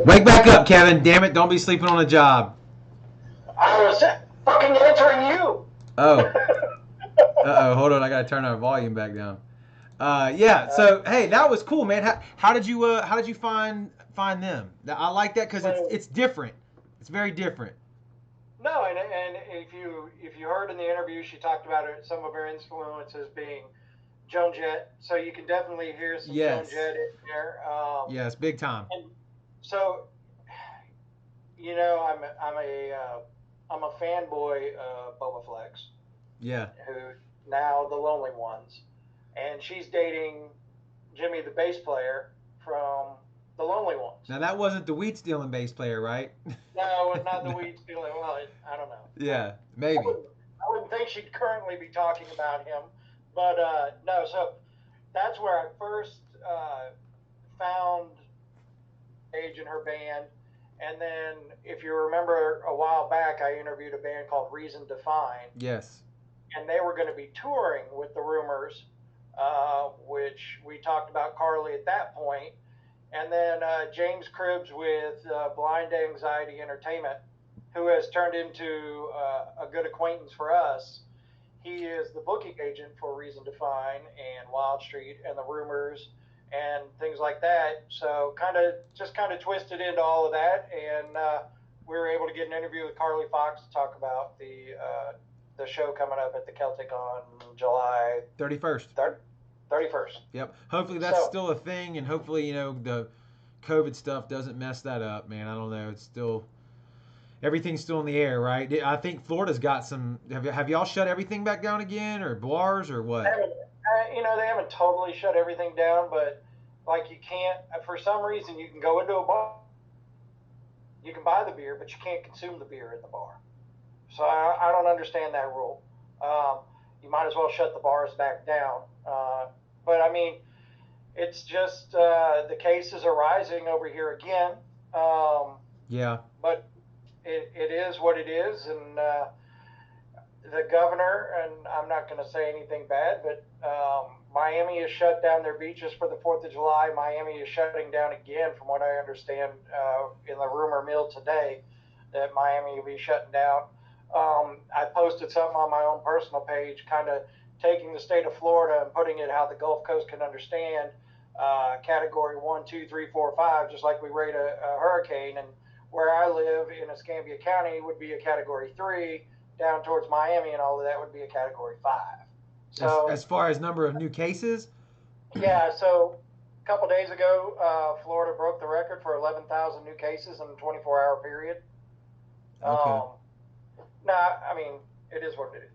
Wake back up, Kevin. Damn it, don't be sleeping on a job. I was fucking answering you. Oh. Uh-oh, hold on. I got to turn our volume back down. Yeah, so hey, that was cool, man. How did you find them? I like that cuz it's different. It's very different. No, and if you heard in the interview, she talked about some of her influences being Joan Jett, so you can definitely hear some Joan Jett in there. Yes, big time. And so, I'm a fanboy of Boba Flex. Yeah. Who now the Lonely Ones, and she's dating Jimmy, the bass player from the Lonely Ones. Now that wasn't the wheat stealing bass player, right? No, it's not the wheat stealing. Well, I don't know. Yeah, maybe. I wouldn't think she'd currently be talking about him, but no. So that's where I first found Paige and her band. And then, if you remember, a while back, I interviewed a band called Reason Define. Yes. And they were going to be touring with the Rumours, which we talked about Carly at that point. And then James Cribbs with Blind Anxiety Entertainment, who has turned into a good acquaintance for us. He is the booking agent for Reason Define and Wild Street and the Rumours and things like that. So kind of twisted into all of that, and we were able to get an interview with Carly Fox to talk about the show coming up at the Celtic on July 31st. 31st. Yep. Hopefully that's still a thing, and hopefully the COVID stuff doesn't mess that up, man. I don't know. It's still everything's still in the air, right? I think Florida's got some. Have y'all shut everything back down again, or bars, or what? They haven't totally shut everything down, but like you can't. For some reason, you can go into a bar, you can buy the beer, but you can't consume the beer in the bar. So I don't understand that rule. You might as well shut the bars back down. But I mean, it's just the cases are rising over here again. Yeah. But it is what it is, and the governor, and I'm not going to say anything bad, but Miami has shut down their beaches for the 4th of July. Miami is shutting down again, from what I understand, in the rumor mill today, that Miami will be shutting down. I posted something on my own personal page, kind of taking the state of Florida and putting it how the Gulf Coast can understand, category 1, 2, 3, 4, 5, just like we rate a hurricane. And where I live in Escambia County would be a category 3, down towards Miami and all of that would be a category 5. So as far as number of new cases? Yeah, so a couple days ago, Florida broke the record for 11,000 new cases in a 24-hour period. Okay. I mean, it is what it is.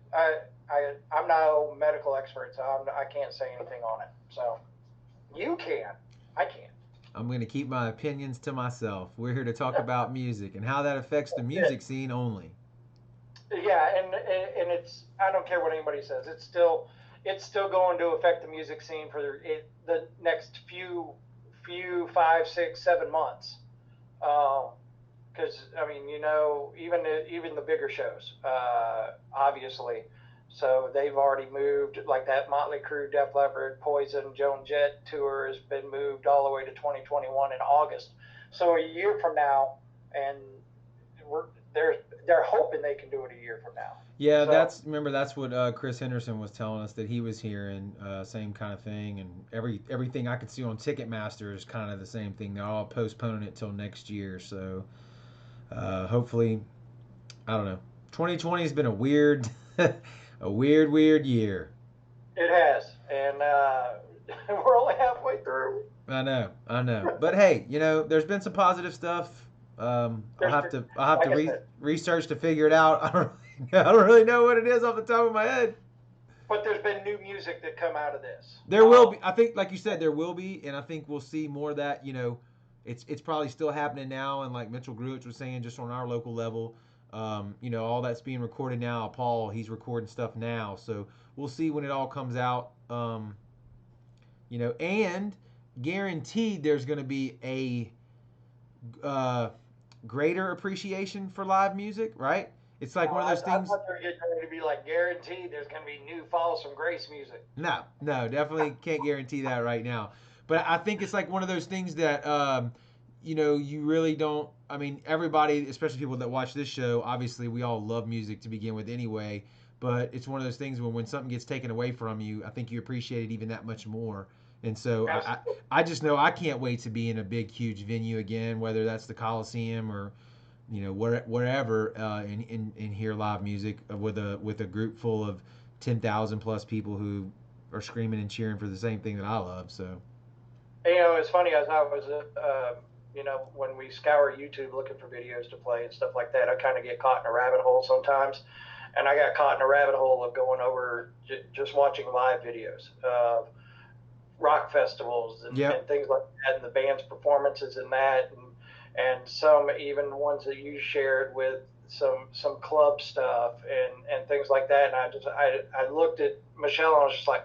I'm no medical expert, so I can't say anything on it. So you can. I can't. I'm going to keep my opinions to myself. We're here to talk about music and how that affects the music scene only. Yeah, and it's, I don't care what anybody says. It's still going to affect the music scene for the next few 5, 6, 7 months. Because I mean, even the bigger shows, obviously. So they've already moved, like that Motley Crue, Def Leppard, Poison, Joan Jett tour has been moved all the way to 2021 in August. So a year from now, and they're hoping they can do it a year from now. Yeah, that's what Chris Henderson was telling us, that he was hearing, same kind of thing, and everything I could see on Ticketmaster is kind of the same thing. They're all postponing it till next year. So hopefully, I don't know. 2020 has been a weird year. It has, and we're only halfway through. I know. But hey, there's been some positive stuff. I'll have to research to figure it out. I don't really know what it is off the top of my head. But there's been new music that come out of this. There will be. I think, like you said, there will be, and I think we'll see more of that. It's probably still happening now, and like Mitchell Gruich was saying, just on our local level, all that's being recorded now. Paul, he's recording stuff now, so we'll see when it all comes out. And guaranteed there's going to be a greater appreciation for live music, right? It's like one of those things. I thought they were getting ready to be like guaranteed there's going to be new Falls from Grace music. No, definitely can't guarantee that right now. But I think it's like one of those things that you know, you really don't. I mean, everybody, especially people that watch this show, obviously we all love music to begin with anyway. But it's one of those things when something gets taken away from you, I think you appreciate it even that much more. And so I just know I can't wait to be in a big, huge venue again, whether that's the Coliseum or, you know, wherever, and hear live music with a group full of 10,000 plus people who are screaming and cheering for the same thing that I love. So, you know, it's funny, as I was, you know, when we scour YouTube looking for videos to play and stuff like that, I kind of get caught in a rabbit hole sometimes. And I got caught in a rabbit hole of going over just watching live videos of rock festivals and things like that, and the band's performances in that, and some even ones that you shared with some club stuff and things like that. And I looked at Michelle and I was just like,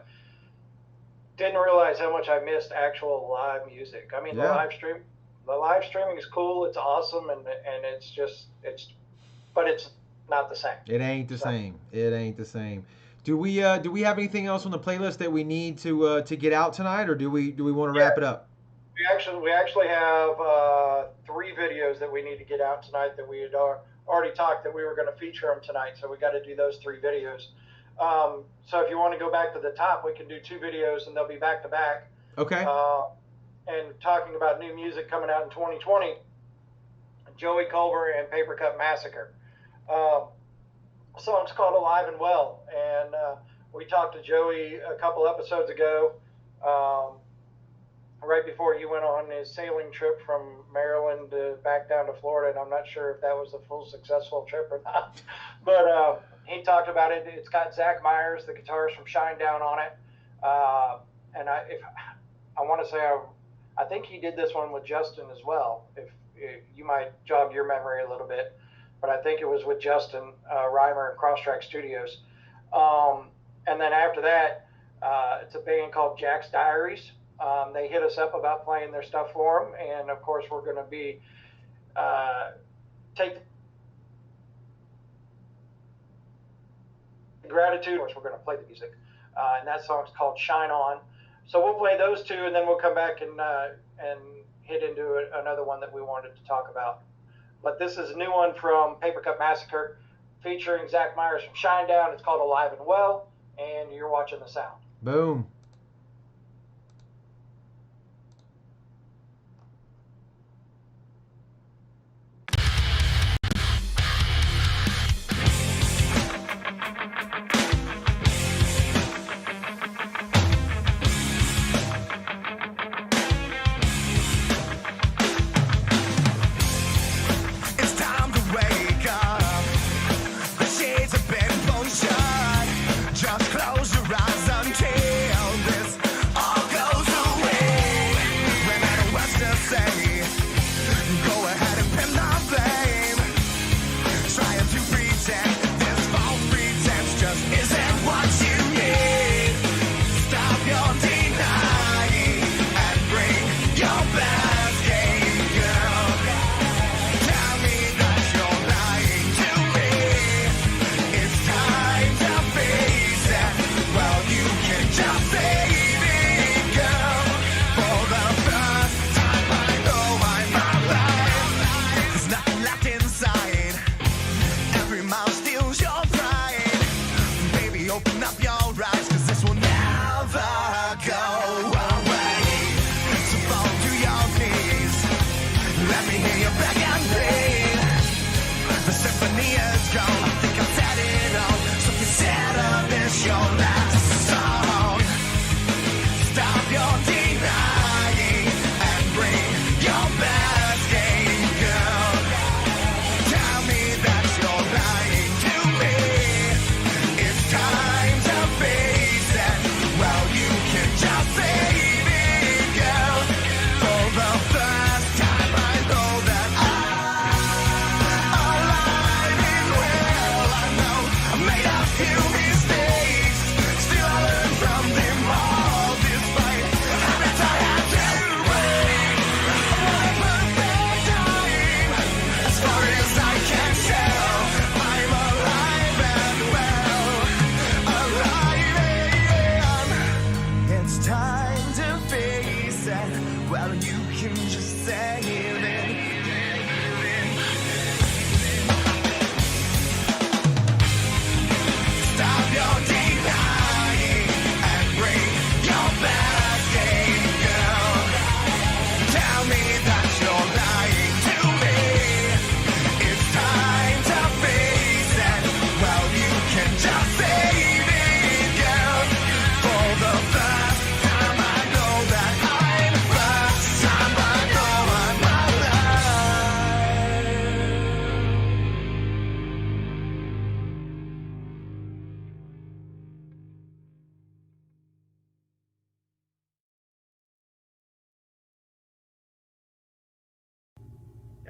didn't realize how much I missed actual live music. I mean, the live streaming is cool. It's awesome, and but it's not the same. It ain't the same. It ain't the same. Do we have anything else on the playlist that we need to get out tonight, or do we want to wrap it up? We actually have 3 videos that we need to get out tonight that we had already talked that we were going to feature them tonight. So we got to do those 3 videos. So if you want to go back to the top, we can do 2 videos and they'll be back to back. Okay. And talking about new music coming out in 2020, Joey Culver and Papercut Massacre. Song's called Alive and Well, and we talked to Joey a couple episodes ago, right before he went on his sailing trip from Maryland back down to Florida, and I'm not sure if that was a full successful trip or not, but he talked about it. It's got Zach Myers, the guitarist from Shinedown, on it, and I want to say I think he did this one with Justin as well, if you might jog your memory a little bit. But I think it was with Justin Reimer and Crosstrack Studios. And then after that, it's a band called Jax Diaries. They hit us up about playing their stuff for them. And, of course, we're going to be take gratitude, which we're going to play the music. And that song's called Shine On. So we'll play those 2, and then we'll come back and hit into another one that we wanted to talk about. But this is a new one from Papercut Massacre featuring Zach Myers from Shinedown. It's called Alive and Well, and you're watching The Sound. Boom. Just close your eyes until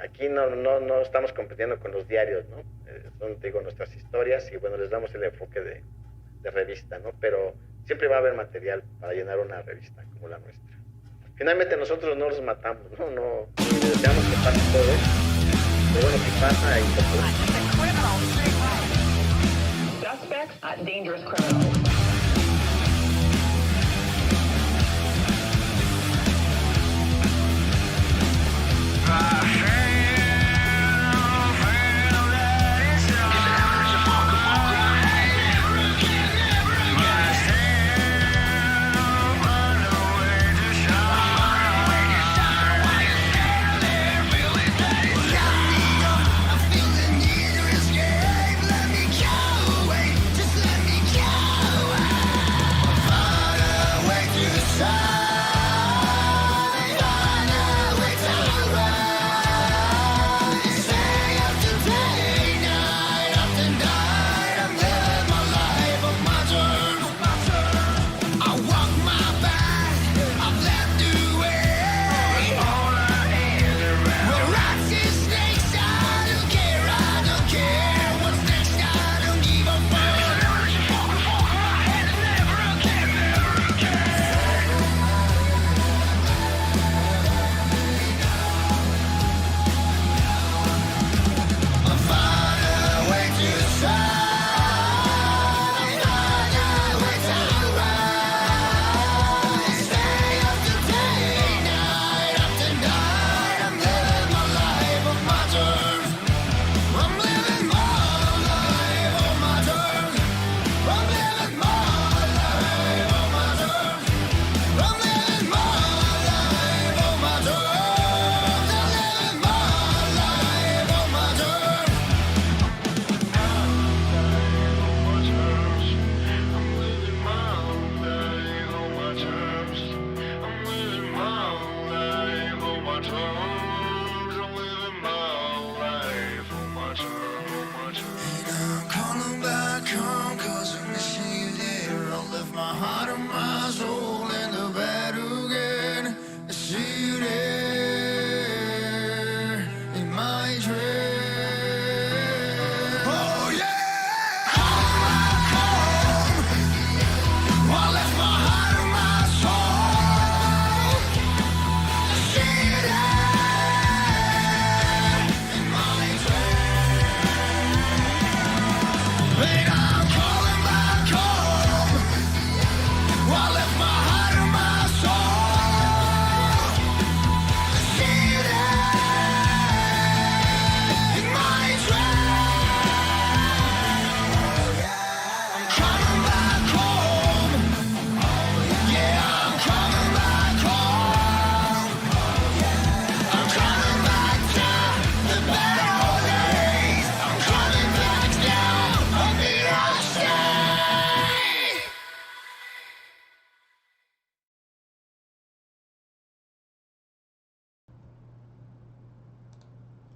Aquí no estamos compitiendo con los diarios, ¿no? Son, digo, nuestras historias y bueno, les damos el enfoque de revista, ¿no? Pero siempre va a haber material para llenar una revista como la nuestra. Finalmente nosotros no los matamos, no deseamos que pase todo eso, pero bueno, si pasa, Suspects, dangerous criminals.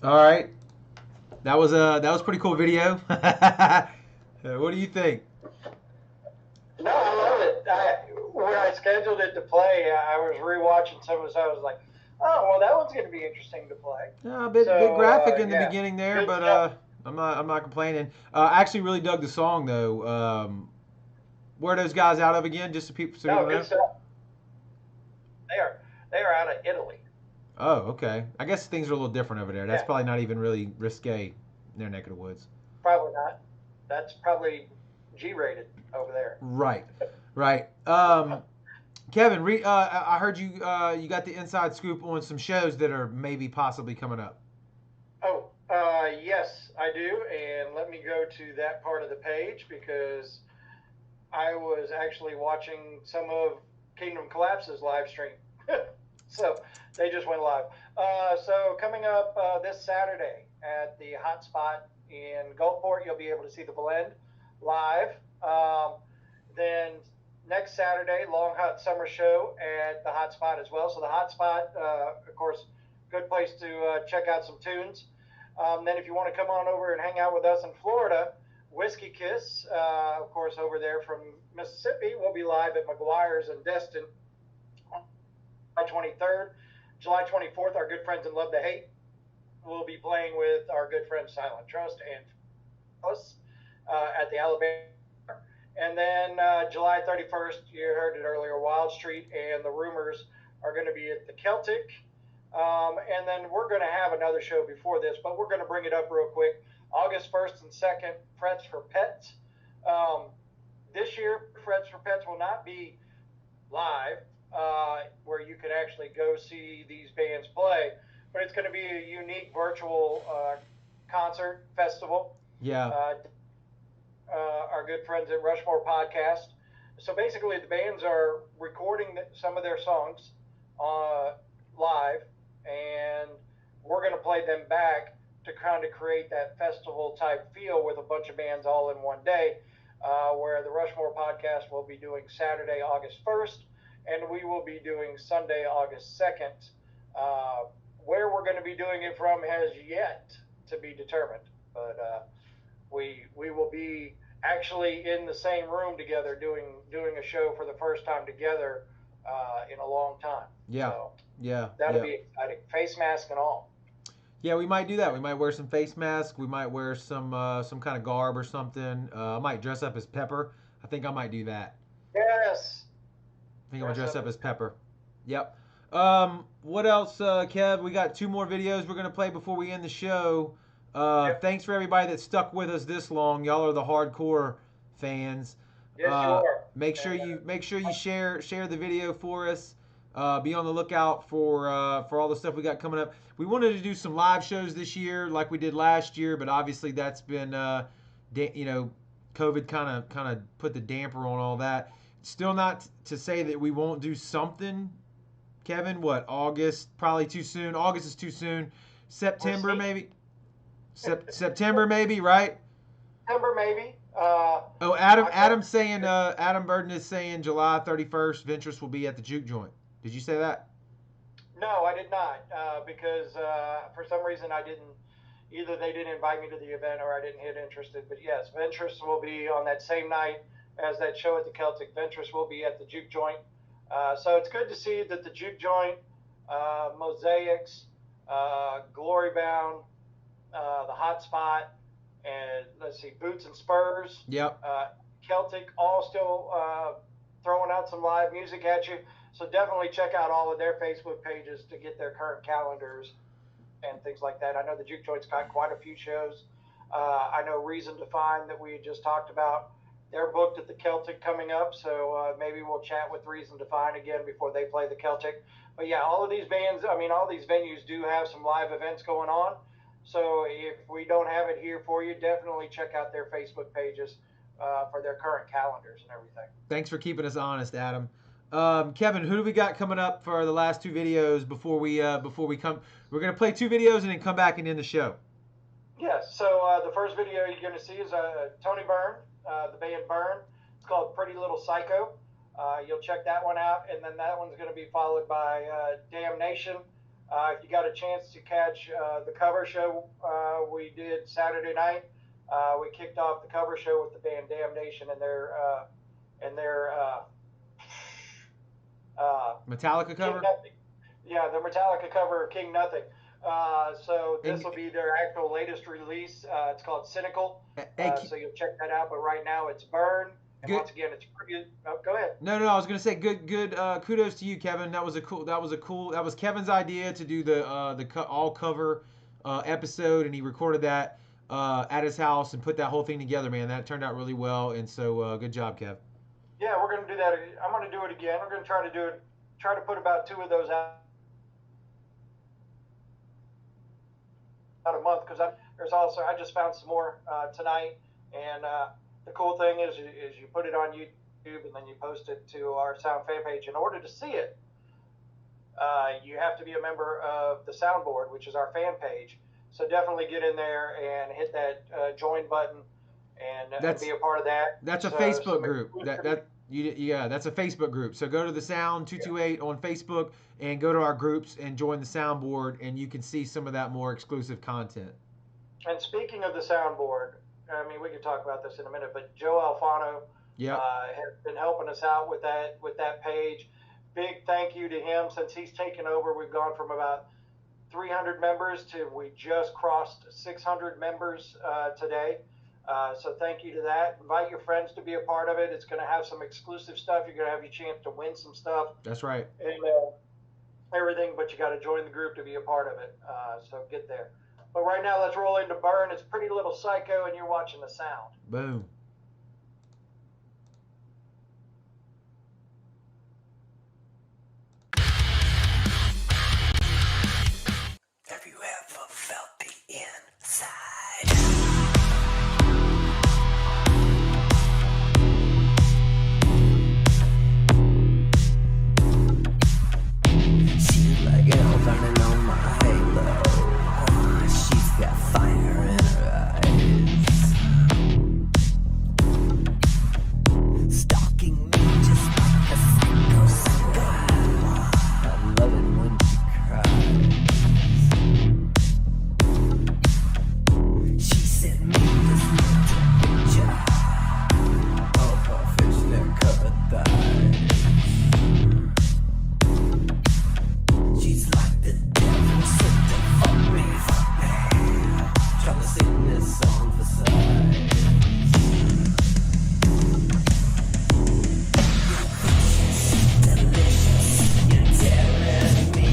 All right, that was a pretty cool video. What do you think? No, I love it. When I scheduled it to play, I was rewatching some of it. So I was like, oh, well, that one's going to be interesting to play. Yeah, a bit graphic in the beginning there, but I'm not complaining. I actually really dug the song though. Where are those guys out of again? Just so people know. They are out of Italy. Oh, okay. I guess things are a little different over there. That's Yeah. probably not even really risque in their neck of the woods. Probably not. That's probably G-rated over there. Right. Kevin, I heard you got the inside scoop on some shows that are maybe possibly coming up. Oh, yes, I do. And let me go to that part of the page because I was actually watching some of Kingdom Collapse's live stream. So they just went live. So coming up this Saturday at the Hotspot in Gulfport, you'll be able to see the blend live. Then next Saturday, Long Hot Summer Show at the Hotspot as well. So the Hotspot, of course, good place to check out some tunes. Then if you want to come on over and hang out with us in Florida, Whiskey Kiss, of course, over there from Mississippi, will be live at McGuire's in Destin July 23rd. July 24th, our good friends in Love to Hate we'll be playing with our good friend Silent Trust and us at the Alabama. And then July 31st, you heard it earlier, Wild Street and the Rumours are going to be at the Celtic. And then we're going to have another show before this, but we're going to bring it up real quick. August 1st and 2nd, Frets for Pets. This year, Frets for Pets will not be live, where you could actually go see these bands play, but it's going to be a unique virtual concert festival. Yeah. Our good friends at Rushmore Podcast. So basically, the bands are recording some of their songs live, and we're going to play them back to kind of create that festival type feel with a bunch of bands all in one day, where the Rushmore Podcast will be doing Saturday, August 1st, and we will be doing Sunday, August 2nd. Where we're going to be doing it from has yet to be determined, but we will be actually in the same room together doing a show for the first time together in a long time. Yeah. So Yeah. that'll be exciting. Face mask and all. Yeah, we might do that. We might wear some face masks. We might wear some kind of garb or something. I might dress up as Pepper. I think I might do that. Yes. I think I'm gonna dress up as Pepper. Yep. What else, Kev? We got 2 more videos we're gonna play before we end the show. Thanks for everybody that stuck with us this long. Y'all are the hardcore fans. Yes, you are. Make sure you share the video for us. Be on the lookout for all the stuff we got coming up. We wanted to do some live shows this year like we did last year, but obviously that's been COVID kind of put the damper on all that. Still not to say that we won't do something, Kevin. What, August? Probably too soon. August is too soon. September maybe. September maybe, right? September maybe. Adam's saying Adam Burden is saying July 31st. Ventress will be at the Juke Joint. Did you say that? No, I did not, because for some reason I didn't. Either they didn't invite me to the event or I didn't hit interested. But yes, Ventress will be on that same night as that show at the Celtic. Ventress will be at the Juke Joint. So it's good to see that the Juke Joint, Mosaics, Glory Bound, the Hot Spot, and let's see, Boots and Spurs. Yep. Celtic, all still throwing out some live music at you. So definitely check out all of their Facebook pages to get their current calendars and things like that. I know the Juke Joint's got quite a few shows. I know Reason to Find that we just talked about. They're booked at the Celtic coming up, so maybe we'll chat with Reason to Find again before they play the Celtic. But yeah, all of these bands, all these venues do have some live events going on. So if we don't have it here for you, definitely check out their Facebook pages for their current calendars and everything. Thanks for keeping us honest, Adam. Kevin, who do we got coming up for the last 2 videos before we come? We're gonna play 2 videos and then come back and end the show. Yes. So the first video you're going to see is Tony Byrne, the band Byrne. It's called Pretty Little Psycho. You'll check that one out, and then that one's going to be followed by Damnation. If you got a chance to catch the cover show we did Saturday night, we kicked off the cover show with the band Damnation and their Metallica cover? Yeah, the Metallica cover of King Nothing. So this will be their actual latest release. It's called Cynical. So you'll check that out. But right now it's Burn. And Good. Once again, it's pretty. Oh, go ahead. No. I was gonna say good. Kudos to you, Kevin. That was Kevin's idea to do the all cover episode, and he recorded that at his house and put that whole thing together. Man, that turned out really well. And so good job, Kev. Yeah, we're gonna do that. I'm gonna do it again. We're gonna try to put about 2 of those out a month, because I just found some more tonight, and the cool thing is you put it on YouTube and then you post it to our Sound fan page. In order to see it, you have to be a member of the Soundboard, which is our fan page. So definitely get in there and hit that join button and be a part of that. That's a Facebook group. That's a Facebook group. So go to the Sound 228 on Facebook and go to our groups and join the Soundboard, and you can see some of that more exclusive content. And speaking of the Soundboard, we could talk about this in a minute, but Joe Alfano has been helping us out with that page. Big thank you to him. Since he's taken over, we've gone from about 300 members to we just crossed 600 members today. So thank you to that. Invite your friends to be a part of it. It's going to have some exclusive stuff. You're going to have your chance to win some stuff. That's right. And everything, but you got to join the group to be a part of it. So get there. But right now, let's roll into Burn. It's Pretty Little Psycho, and you're watching The Sound. Boom. Have you ever felt the inside? She's like hell burning on my halo. She's got fire in her eyes, stalking me just like a psycho. I love it when she cries. She sent me this little picture of her fishnet covered thighs. She's like the devil sent to fuck me. Trying to sing this song for size. Delicious, you're tearing me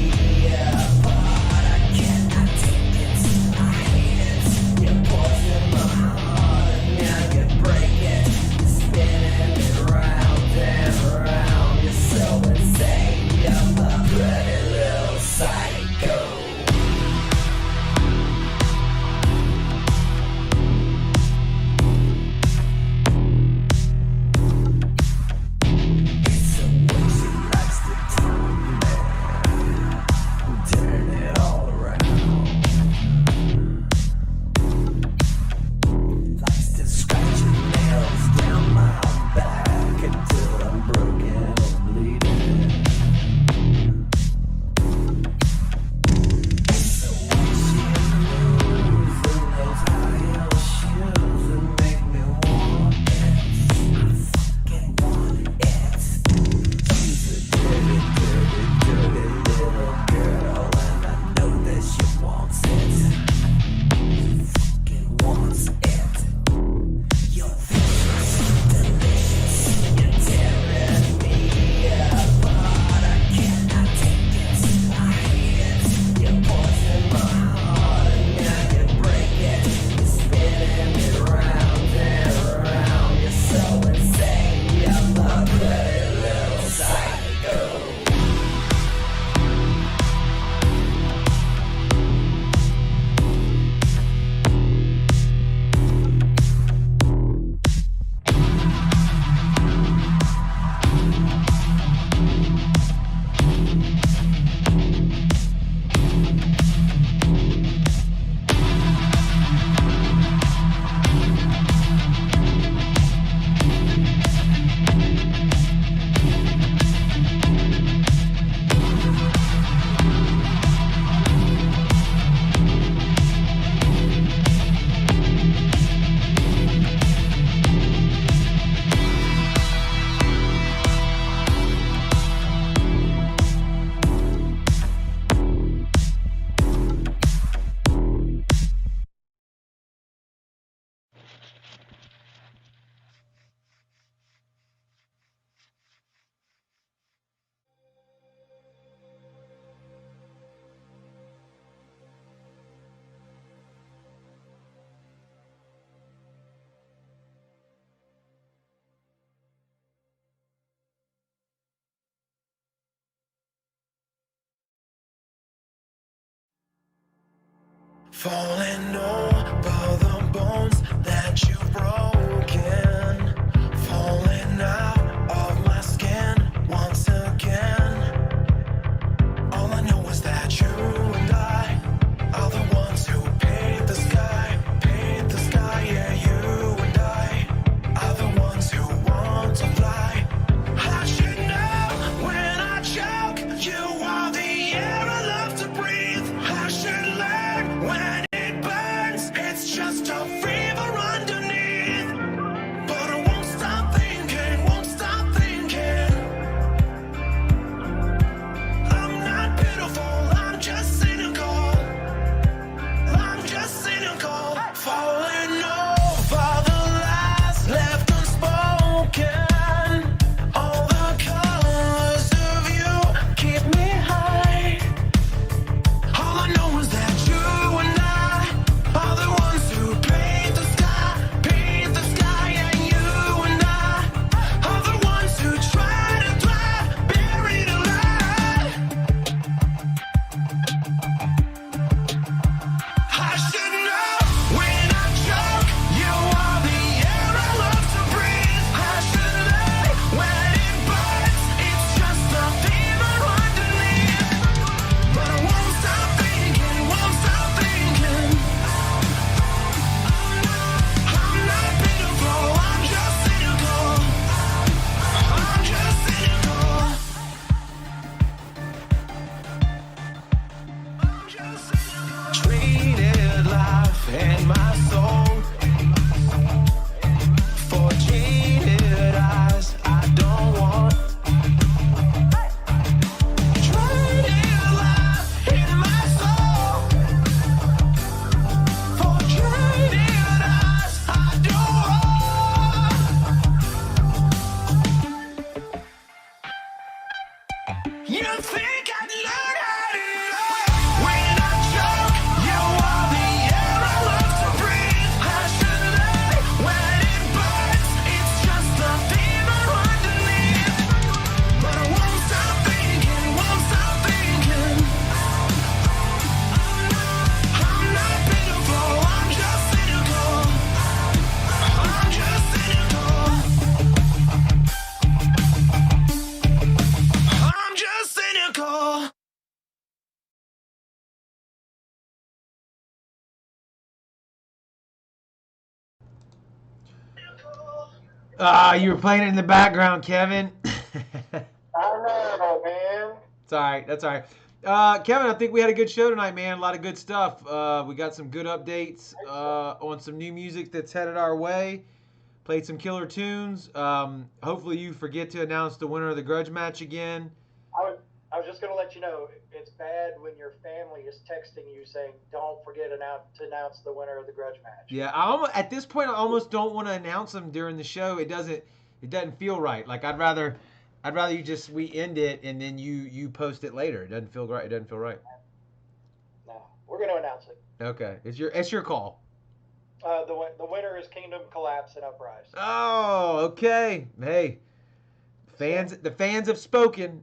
apart. I cannot take it, I hate it. You poison my heart and now you break it. You're spinning it round and round. You're so insane, you're the pretty little psycho. It's the way she likes to turn me, turn it all around. Likes to scratch her nails down my back until I'm broken or bleeding. It's the way she moves in those high heel shoes that make me want it. I fucking want it. She's a dirty, dirty, dirty little girl, and I know that she wants it. She fucking wants it. You're vicious, delicious, you're tearing me apart. I cannot take it, I hate it. You poison my heart and now you break it. You're spinning it round and round. You're so insane, you're the pretty little psycho. Falling over the bones that you've broken, falling out of my skin once again. All I know is that you and I are the ones who paint the sky, yeah, you and I are the ones who want to fly. I should know when I choke, you are the air I love to breathe. I should learn when it burns You think I'd learn how to love when I choke? You are the air I love to breathe. I should lie when it burns. It's just the fever underneath. But I won't stop thinking, won't stop thinking. I'm not pitiful, I'm just cynical. I'm just cynical. I'm just cynical. You were playing it in the background, Kevin. I know, man. It's all right. That's all right. Kevin, I think we had a good show tonight, man. A lot of good stuff. We got some good updates on some new music that's headed our way. Played some killer tunes. Hopefully you forget to announce the winner of the grudge match again. I was just going to let you know, it's bad when your family is texting you saying, don't forget to announce the winner of the grudge match. Yeah, at this point, I almost don't want to announce them during the show. It doesn't feel right. Like I'd rather we end it and then you post it later. It doesn't feel right. It doesn't feel right. No, we're going to announce it. Okay, it's your call. The winner is Kingdom Collapse and Uprise. Oh, okay. Hey, the fans have spoken.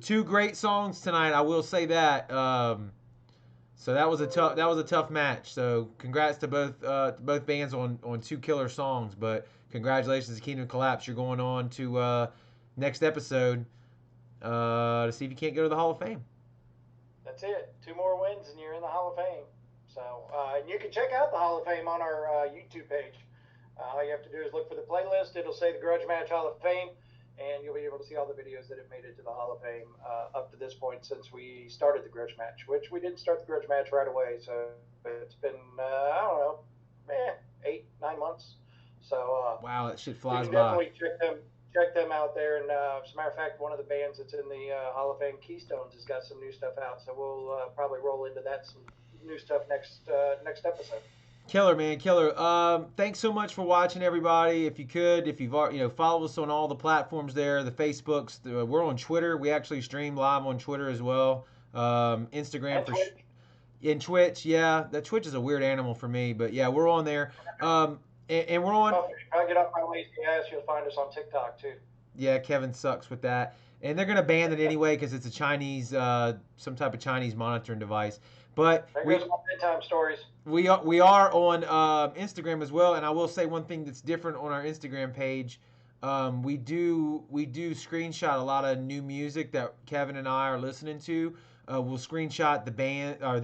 Two great songs tonight. I will say that. So that was a tough match. So congrats to both bands on two killer songs. But congratulations to Kingdom Collapse. You're going on to next episode to see if you can't go to the Hall of Fame. That's it. 2 more wins and you're in the Hall of Fame. So and you can check out the Hall of Fame on our YouTube page. All you have to do is look for the playlist. It'll say the Grudge Match Hall of Fame, and you'll be able to see all the videos that have made it to the Hall of Fame up to this point since we started the Grudge Match, which we didn't start the Grudge Match right away. So it's been, I don't know, 8-9 months. So wow, that shit you flies can by. definitely check them out there. And as a matter of fact, one of the bands that's in the Hall of Fame, Keystones, has got some new stuff out. So we'll probably roll into that, some new stuff next episode. Killer, man, killer. Thanks so much for watching, everybody. If you've follow us on all the platforms there, the Facebooks. We're on Twitter. We actually stream live on Twitter as well. Instagram in Twitch. Yeah, that Twitch is a weird animal for me, but yeah, we're on there. And we're on. If I get off my lazy ass, you'll find us on TikTok too. Yeah, Kevin sucks with that, and they're gonna ban it anyway because it's a Chinese, some type of Chinese monitoring device. But there goes my bedtime stories. We are on Instagram as well, and I will say one thing that's different on our Instagram page. We do screenshot a lot of new music that Kevin and I are listening to. We'll screenshot the band or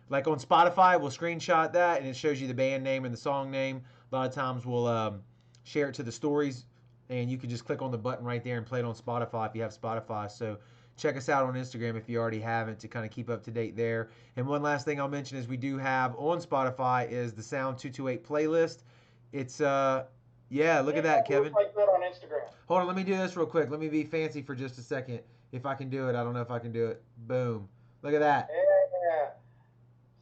like on Spotify, we'll screenshot that and it shows you the band name and the song name. A lot of times we'll share it to the stories, and you can just click on the button right there and play it on Spotify if you have Spotify. So check us out on Instagram if you already haven't to kind of keep up to date there. And one last thing I'll mention is we do have on Spotify is the Sound 228 playlist. It's look at that, Kevin. Like that on Instagram. Hold on, let me do this real quick. Let me be fancy for just a second. If I can do it, I don't know if I can do it. Boom. Look at that. Yeah.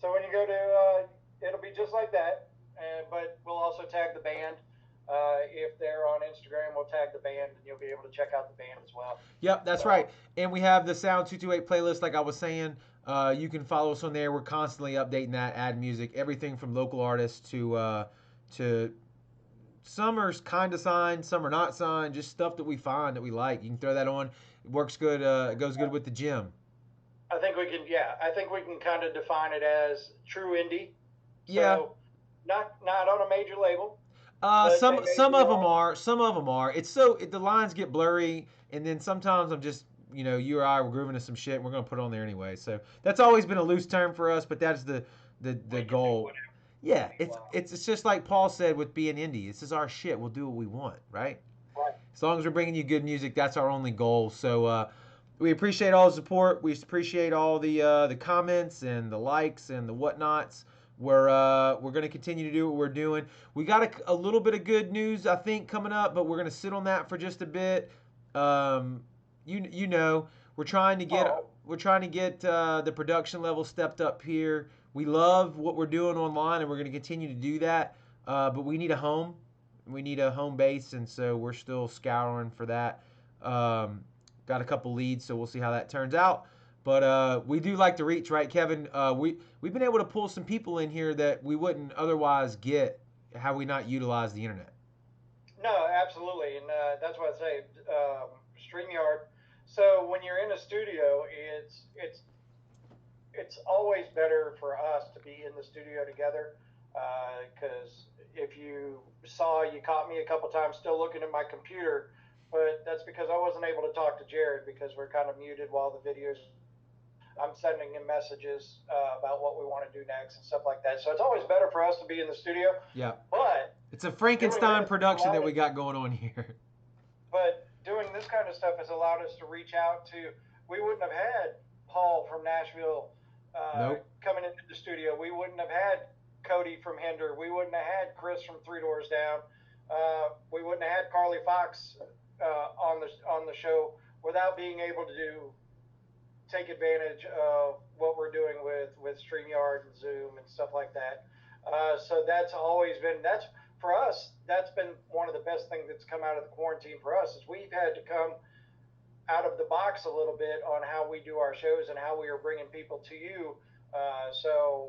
So when you go to, it'll be just like that, but we'll also tag the band. If they're on Instagram, we'll tag the band, and you'll be able to check out the band as well. Yep, that's right. And we have the Sound 228 playlist, like I was saying. You can follow us on there. We're constantly updating that, add music, everything from local artists to some are kind of signed, some are not signed, just stuff that we find that we like. You can throw that on. It works good. It goes good with the gym. I think we can kind of define it as true indie. Yeah. So not on a major label. Some of them are. Some of them are. It's the lines get blurry, and then sometimes I'm just, you or I were grooving to some shit, and we're gonna put it on there anyway. So that's always been a loose term for us, but that's the goal. Yeah, it's just like Paul said with being indie. This is our shit. We'll do what we want, right? Right. As long as we're bringing you good music, that's our only goal. So we appreciate all the support. We appreciate all the comments and the likes and the whatnots. We're going to continue to do what we're doing. We got a little bit of good news, I think, coming up, but we're going to sit on that for just a bit. We're trying to get the production level stepped up here. We love what we're doing online, and we're going to continue to do that. But we need a home. We need a home base, and so we're still scouring for that. got a couple leads, so we'll see how that turns out. But we do like to reach, right, Kevin? We've been able to pull some people in here that we wouldn't otherwise get had we not utilized the internet. No, absolutely, and that's what I say. StreamYard. So when you're in a studio, it's always better for us to be in the studio together. Because if you caught me a couple times still looking at my computer, but that's because I wasn't able to talk to Jared because we're kind of muted while the videos. I'm sending him messages about what we want to do next and stuff like that. So it's always better for us to be in the studio. Yeah. But it's a Frankenstein this production that we got going on here. But doing this kind of stuff has allowed us to reach out to. We wouldn't have had Paul from Nashville Nope. coming into the studio. We wouldn't have had Cody from Hinder. We wouldn't have had Chris from Three Doors Down. We wouldn't have had Carly Fox on the show without being able to take advantage of what we're doing with StreamYard and Zoom and stuff like that. So that's always been for us. That's been one of the best things that's come out of the quarantine for us is we've had to come out of the box a little bit on how we do our shows and how we are bringing people to you. So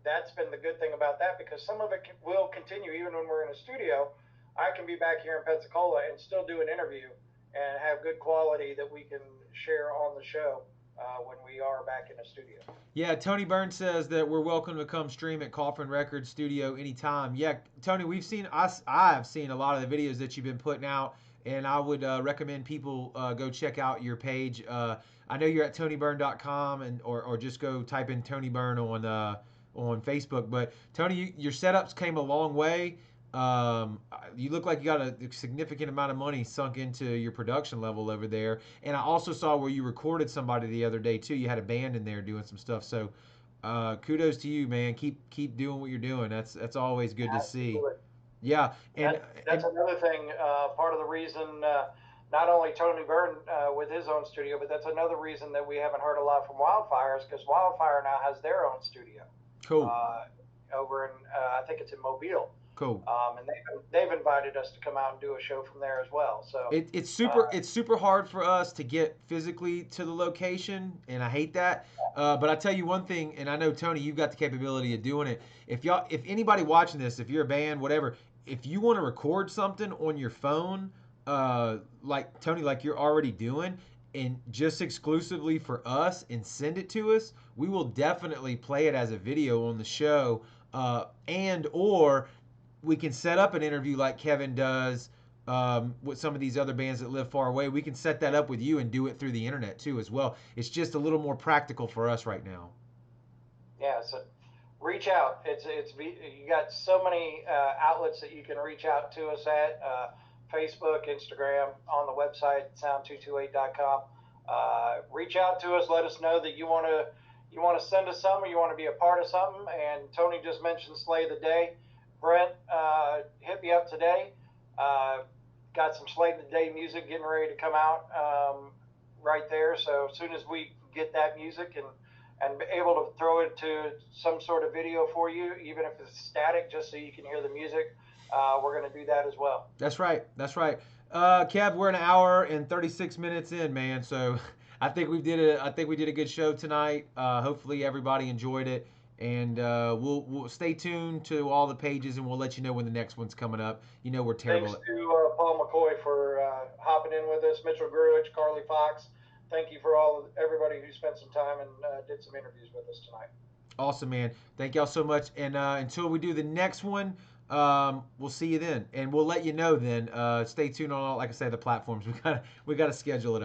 that's been the good thing about that because some of it will continue even when we're in a studio. I can be back here in Pensacola and still do an interview and have good quality that we can share on the show when we are back in the studio. Yeah, Tony Burns says that we're welcome to come stream at Coffin Records Studio anytime. Yeah, Tony, I've seen a lot of the videos that you've been putting out, and I would recommend people go check out your page. I know you're at TonyBurn.com or just go type in Tony Burn on Facebook. But Tony, your setups came a long way. You look like you got a significant amount of money sunk into your production level over there. And I also saw where you recorded somebody the other day too. You had a band in there doing some stuff. So kudos to you, man. Keep doing what you're doing. That's always good to see. Yeah, and that's another thing. Part of the reason, not only Tony Byrne with his own studio, but that's another reason that we haven't heard a lot from Wildfire is because Wildfire now has their own studio. Cool. Over in, I think it's in Mobile. Cool. And they've invited us to come out and do a show from there as well. So it's super hard for us to get physically to the location, and I hate that. But I tell you one thing, and I know Tony, you've got the capability of doing it. If anybody watching this, if you're a band, whatever, if you want to record something on your phone, like Tony, like you're already doing, and just exclusively for us, and send it to us, we will definitely play it as a video on the show, or we can set up an interview like Kevin does with some of these other bands that live far away. We can set that up with you and do it through the internet too as well. It's just a little more practical for us right now. Yeah, so reach out. You got so many outlets that you can reach out to us at. Facebook, Instagram, on the website, sound228.com. Reach out to us. Let us know that you want to send us something, or you want to be a part of something. And Tony just mentioned Slay of the Day. Brent hit me up today. Got some Slay of the Day music getting ready to come out right there. So as soon as we get that music and be able to throw it to some sort of video for you, even if it's static, just so you can hear the music, we're going to do that as well. That's right. Kev, we're an hour and 36 minutes in, man. So I think we did a good show tonight. Hopefully everybody enjoyed it. And we'll stay tuned to all the pages, and we'll let you know when the next one's coming up. You know we're terrible. Thanks to Paul McCoy for hopping in with us, Mitchell Grudge, Carly Fox. Thank you for everybody who spent some time and did some interviews with us tonight. Awesome, man. Thank y'all so much. And until we do the next one, we'll see you then, and we'll let you know then. Stay tuned on all, like I said, the platforms. We gotta schedule it up.